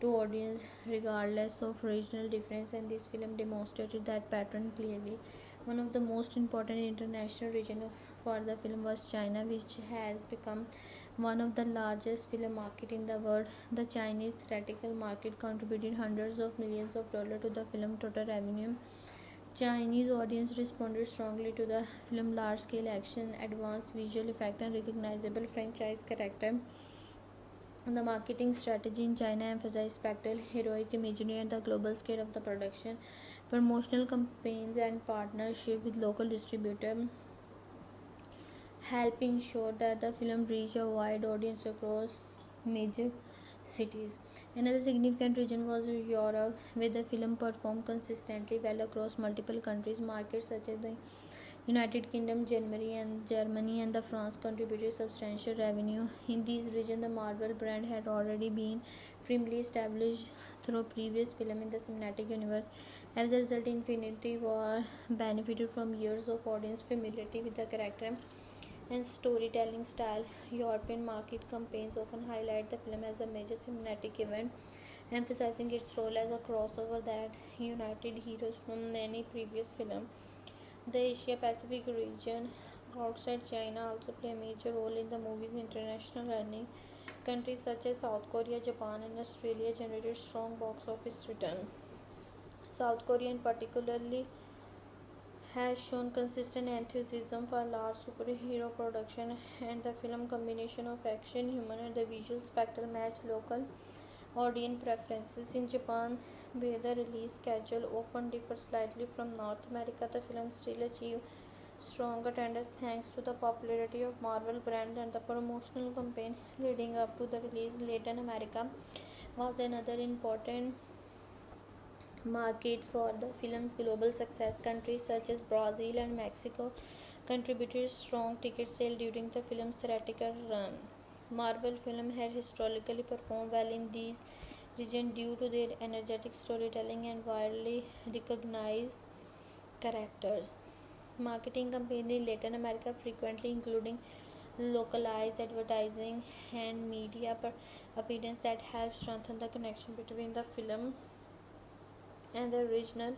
to audience regardless of regional difference, and this film demonstrated that pattern clearly. One of the most important international regions for the film was China, which has become one of the largest film market in the world. The Chinese theatrical market contributed hundreds of millions of dollars to the film total revenue. Chinese audience responded strongly to the film large-scale action, advanced visual effects, and recognizable franchise character. The marketing strategy in China emphasized spectacle, heroic imagery, and the global scale of the production. Promotional campaigns and partnership with local distributors help ensure that the film reached a wide audience across major cities. Another significant region was Europe, where the film performed consistently well across multiple countries. Markets such as the United Kingdom, Germany, and the France contributed substantial revenue. In these regions, the Marvel brand had already been firmly established through previous film in the cinematic universe. As a result, Infinity War benefited from years of audience familiarity with the character and storytelling style. European market campaigns often highlight the film as a major cinematic event, emphasizing its role as a crossover that united heroes from many previous films. The Asia Pacific region outside China also play a major role in the movie's international earning. Countries such as South Korea, Japan, and Australia generated strong box office return. South Korea, in particularly, has shown consistent enthusiasm for large superhero production, and the film combination of action, humor, and the visual spectacle match local audience preferences. In Japan, where the release schedule often differs slightly from North America, the film still achieved strong attendance thanks to the popularity of Marvel brand and the promotional campaign leading up to the release. Latin America was another important market for the film's global success. Countries such as Brazil and Mexico contributed strong ticket sale during the film's theatrical run. Marvel film had historically performed well in these regions due to their energetic storytelling and widely recognized characters. Marketing campaigns in Latin America frequently including localized advertising and media appearance that help strengthen the connection between the film and the original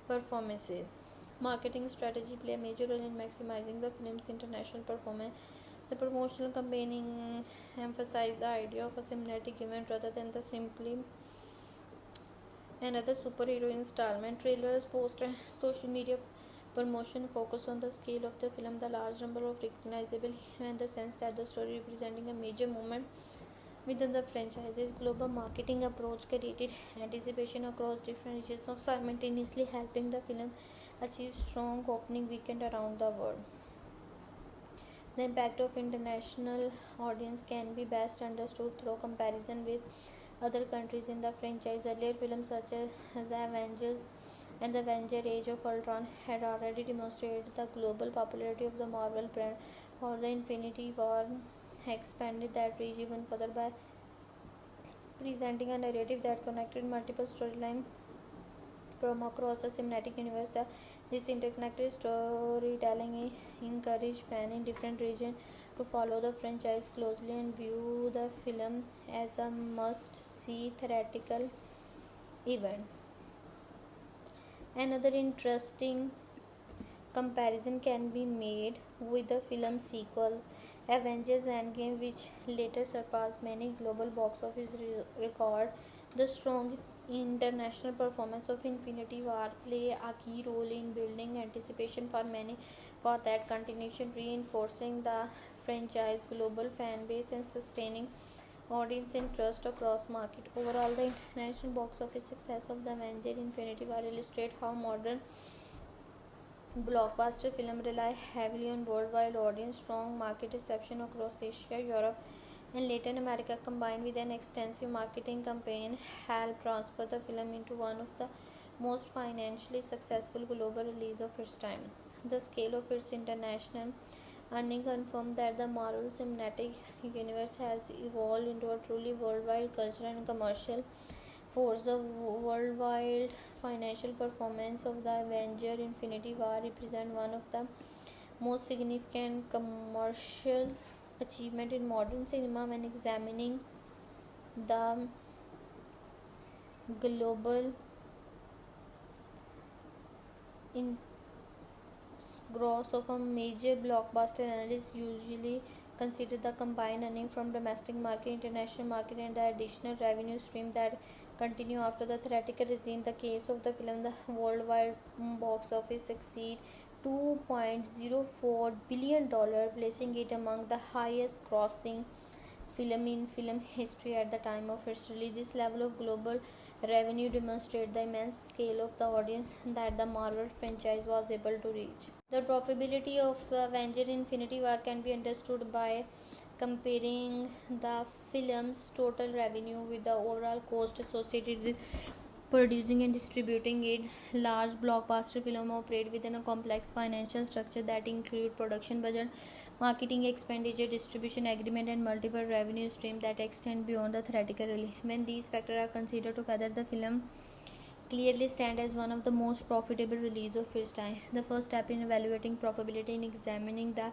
performances. Marketing strategy play a major role in maximizing the film's international performance. The promotional campaigning emphasized the idea of a cinematic event rather than the simply another superhero installment. Trailers, posters, social media promotion focus on the scale of the film, the large number of recognizable heroes, and the sense that the story representing a major moment within the franchise's global marketing approach created anticipation across different regions of simultaneously helping the film achieve strong opening weekend around the world. The impact of international audience can be best understood through comparison with other countries in the franchise. Earlier films such as The Avengers and The Avenger Age of Ultron had already demonstrated the global popularity of the Marvel brand, while the Infinity War expanded that reach even further by presenting a narrative that connected multiple storylines from across the cinematic universe. This interconnected storytelling encouraged fans in different regions to follow the franchise closely and view the film as a must-see theatrical event. Another interesting comparison can be made with the film sequels Avengers Endgame, which later surpassed many global box office records. The strong international performance of Infinity War play a key role in building anticipation for many for that continuation, reinforcing the franchise global fan base and sustaining audience interest across market. Overall, the international box office success of the Avengers Infinity War illustrate how modern blockbuster film rely heavily on worldwide audience, strong market reception across Asia, Europe, in Latin America, combined with an extensive marketing campaign, helped transfer the film into one of the most financially successful global release of its time. The scale of its international earning confirmed that the Marvel Cinematic Universe has evolved into a truly worldwide cultural and commercial force. The worldwide financial performance of the Avenger Infinity War represent one of the most significant commercial achievement in modern cinema when examining the global in gross of a major blockbuster. Analysts usually consider the combined earning from domestic market, international market, and the additional revenue stream that continue after the theatrical release. In the case of the film, the worldwide box office exceed $2.04 billion, placing it among the highest grossing film in film history at the time of its release. This level of global revenue demonstrates the immense scale of the audience that the Marvel franchise was able to reach. The profitability of the Avenger Infinity War can be understood by comparing the film's total revenue with the overall cost associated with producing and distributing it. Large blockbuster film operate within a complex financial structure that include production budget, marketing expenditure, distribution agreement, and multiple revenue streams that extend beyond the theatrical release. When these factors are considered together, the film clearly stand as one of the most profitable release of its time. The first step in evaluating profitability in examining the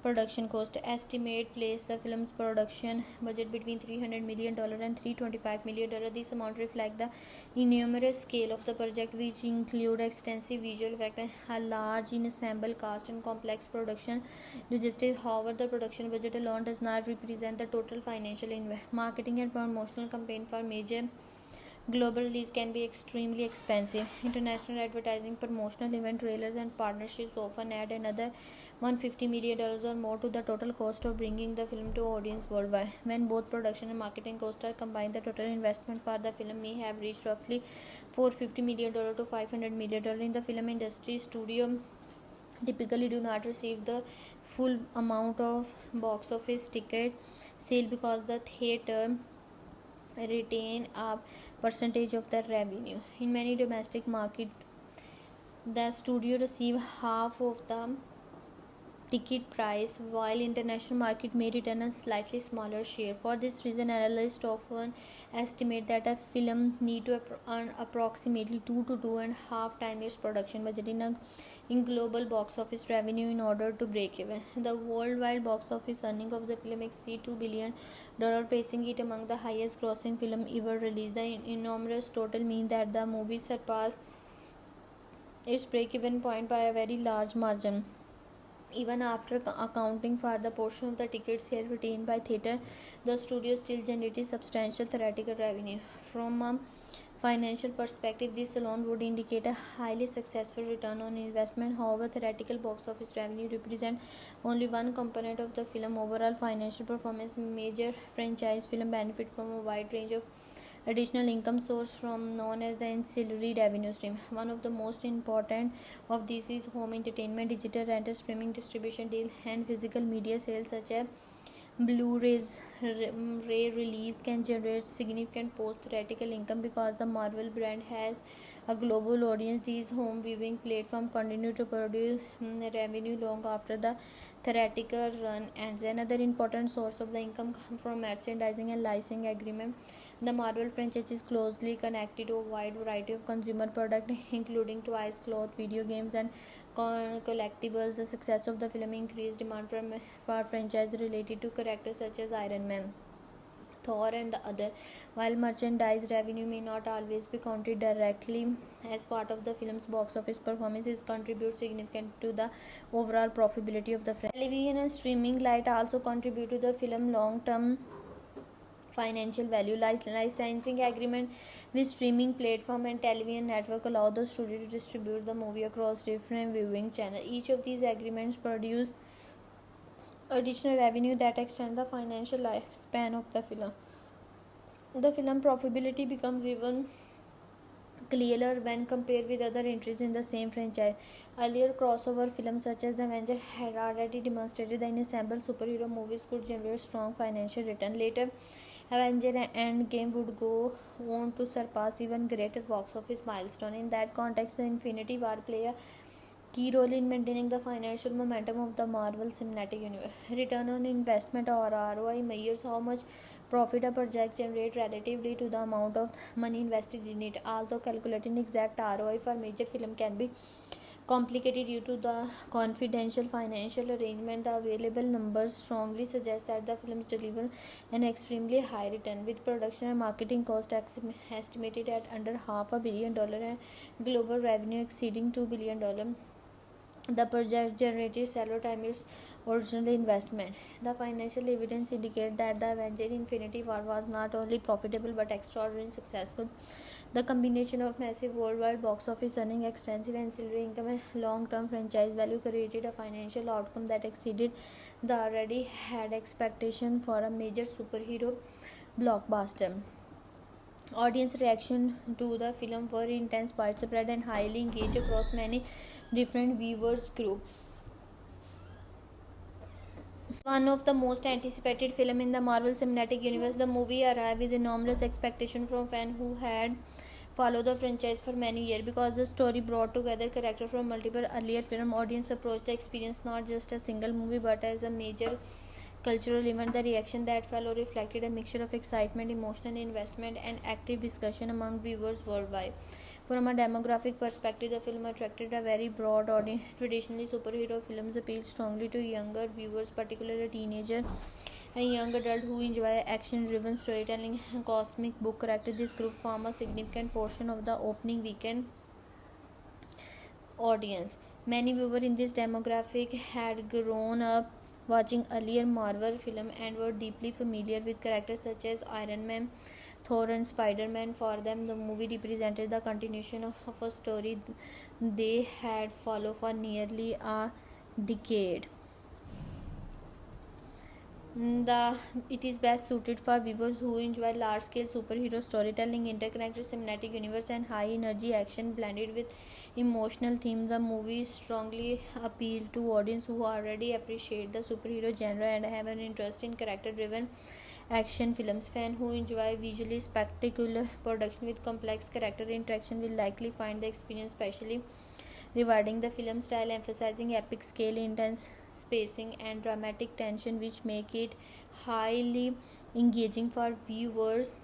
production cost. Estimate place the film's production budget between $300 million and $325 million. This amount reflect the enormous scale of the project, which include extensive visual effects, a large ensemble cast, and complex production logistics. However, the production budget alone does not represent the total financial investment. Marketing and promotional campaign for major global release can be extremely expensive. International advertising, promotional event, trailers, and partnerships often add another $150 million or more to the total cost of bringing the film to audience worldwide. When both production and marketing costs are combined, the total investment for the film may have reached roughly $450 million to $500 million. In the film industry, studio typically do not receive the full amount of box office ticket sale because the theater retain a percentage of the revenue. In many domestic markets, the studio receive half of the ticket price, while international market may return a slightly smaller share. For this reason, analysts often estimate that a film need to earn approximately 2 to 2.5 times its production budget in global box office revenue in order to break even. The worldwide box office earning of the film exceed $2 billion, placing it among the highest grossing film ever released. The enormous total mean that the movie surpassed its break-even point by a very large margin. Even after accounting for the portion of the ticket sale retained by theatre, the studio still generated substantial theatrical revenue. From a financial perspective, this alone would indicate a highly successful return on investment. However, theatrical box office revenue represents only one component of the film overall financial performance. Major franchise film benefit from a wide range of additional income source from known as the ancillary revenue stream. One of the most important of these is home entertainment, digital rental, streaming distribution deal, and physical media sales such as Blu-rays. Ray release can generate significant post-theatrical income because the Marvel brand has a global audience. These home viewing platforms continue to produce revenue long after the theatrical run ends. Another important source of the income comes from merchandising and licensing agreement. The Marvel franchise is closely connected to a wide variety of consumer products, including toys, clothes, video games, and collectibles. The success of the film increased demand for franchises related to characters such as Iron Man, Thor, and the other. While merchandise revenue may not always be counted directly as part of the film's box office performance, it contributes significantly to the overall profitability of the franchise. Television and streaming light also contribute to the film long-term financial value. Licensing agreement with streaming platform and television network allow the studio to distribute the movie across different viewing channels. Each of these agreements produce additional revenue that extend the financial lifespan of the film. The film profitability becomes even clearer when compared with other entries in the same franchise. Earlier crossover films such as The Avengers had already demonstrated that ensemble superhero movies could generate strong financial return. Later, Avengers Endgame would go on to surpass even greater box office milestone. In that context, the Infinity War play a key role in maintaining the financial momentum of the Marvel Cinematic Universe. Return on investment or ROI measures how much profit a project generates relatively to the amount of money invested in it. Although calculating exact ROI for major film can be complicated due to the confidential financial arrangement, the available numbers strongly suggest that the films deliver an extremely high return, with production and marketing cost estimated at under $500 million and global revenue exceeding $2 billion. The project generated several times its original investment. The financial evidence indicates that the Avengers Infinity War was not only profitable but extraordinarily successful. The combination of massive worldwide box office earning, extensive ancillary income, and long-term franchise value created a financial outcome that exceeded the already had expectation for a major superhero blockbuster. Audience reaction to the film were intense, widespread, and highly engaged across many different viewers groups. One of the most anticipated film in the Marvel Cinematic Universe, the movie arrived with enormous expectation from fans who had followed the franchise for many years. Because the story brought together characters from multiple earlier film, audience approached the experience not just a single movie but as a major cultural event. The reaction that followed reflected a mixture of excitement, emotional investment, and active discussion among viewers worldwide. From a demographic perspective, the film attracted a very broad audience. Traditionally, superhero films appeal strongly to younger viewers, particularly teenagers and young adults who enjoy action-driven storytelling and cosmic book characters. This group form a significant portion of the opening weekend audience. Many viewers in this demographic had grown up watching earlier Marvel films and were deeply familiar with characters such as Iron Man, Thor, and Spider-Man. For them, the movie represented the continuation of a story they had followed for nearly a decade. It is best suited for viewers who enjoy large-scale superhero storytelling, interconnected cinematic universe, and high-energy action blended with emotional themes. The movie strongly appealed to audience who already appreciate the superhero genre and have an interest in character-driven action films. Fans who enjoy visually spectacular production with complex character interaction will likely find the experience especially rewarding. The film style emphasizing epic scale, intense spacing, and dramatic tension, which make it highly engaging for viewers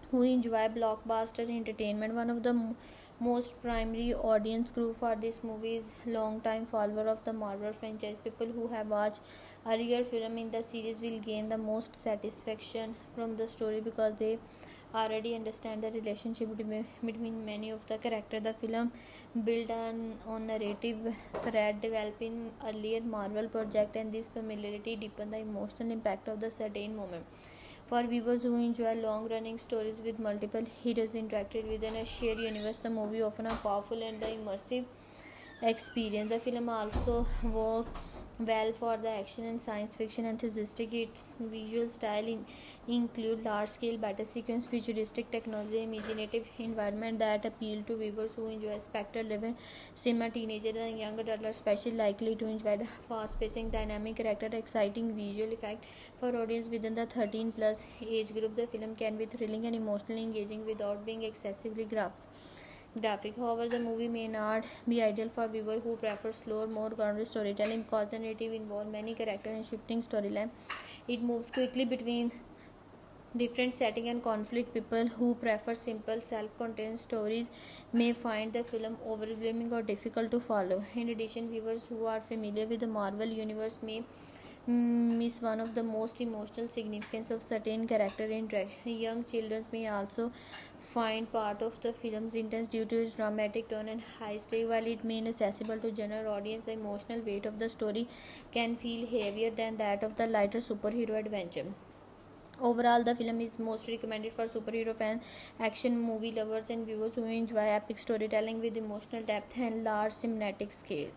who enjoy blockbuster entertainment. One of the most primary audience group for this movie is long-time follower of the Marvel franchise. People who have watched earlier film in the series will gain the most satisfaction from the story because they already understand the relationship between many of the characters. The film built on narrative thread developed in earlier Marvel project, and this familiarity deepened the emotional impact of the certain moment. For viewers who enjoy long-running stories with multiple heroes interacted within a shared universe, the movie offers a powerful and the immersive experience. The film also works well for the action and science fiction enthusiasts. Its visual style include large-scale battle sequence, futuristic technology, imaginative environment that appeal to viewers who enjoy spectacle-driven cinema. Teenagers and young adults are especially likely to enjoy the fast-paced, dynamic character, exciting visual effect. For audience within the 13+ age group, the film can be thrilling and emotionally engaging without being excessively graphic. However, the movie may not be ideal for viewers who prefer slower, more grounded storytelling because the narrative involves many characters and shifting storyline. It moves quickly between different setting and conflict. People who prefer simple, self-contained stories may find the film overwhelming or difficult to follow. In addition, viewers who are familiar with the Marvel universe may miss one of the most emotional significance of certain character interaction. Young children may also find part of the film's intense due to its dramatic tone and high stake. While it may be accessible to general audience, the emotional weight of the story can feel heavier than that of the lighter superhero adventure. Overall, the film is most recommended for superhero fans, action movie lovers, and viewers who enjoy epic storytelling with emotional depth and large cinematic scale.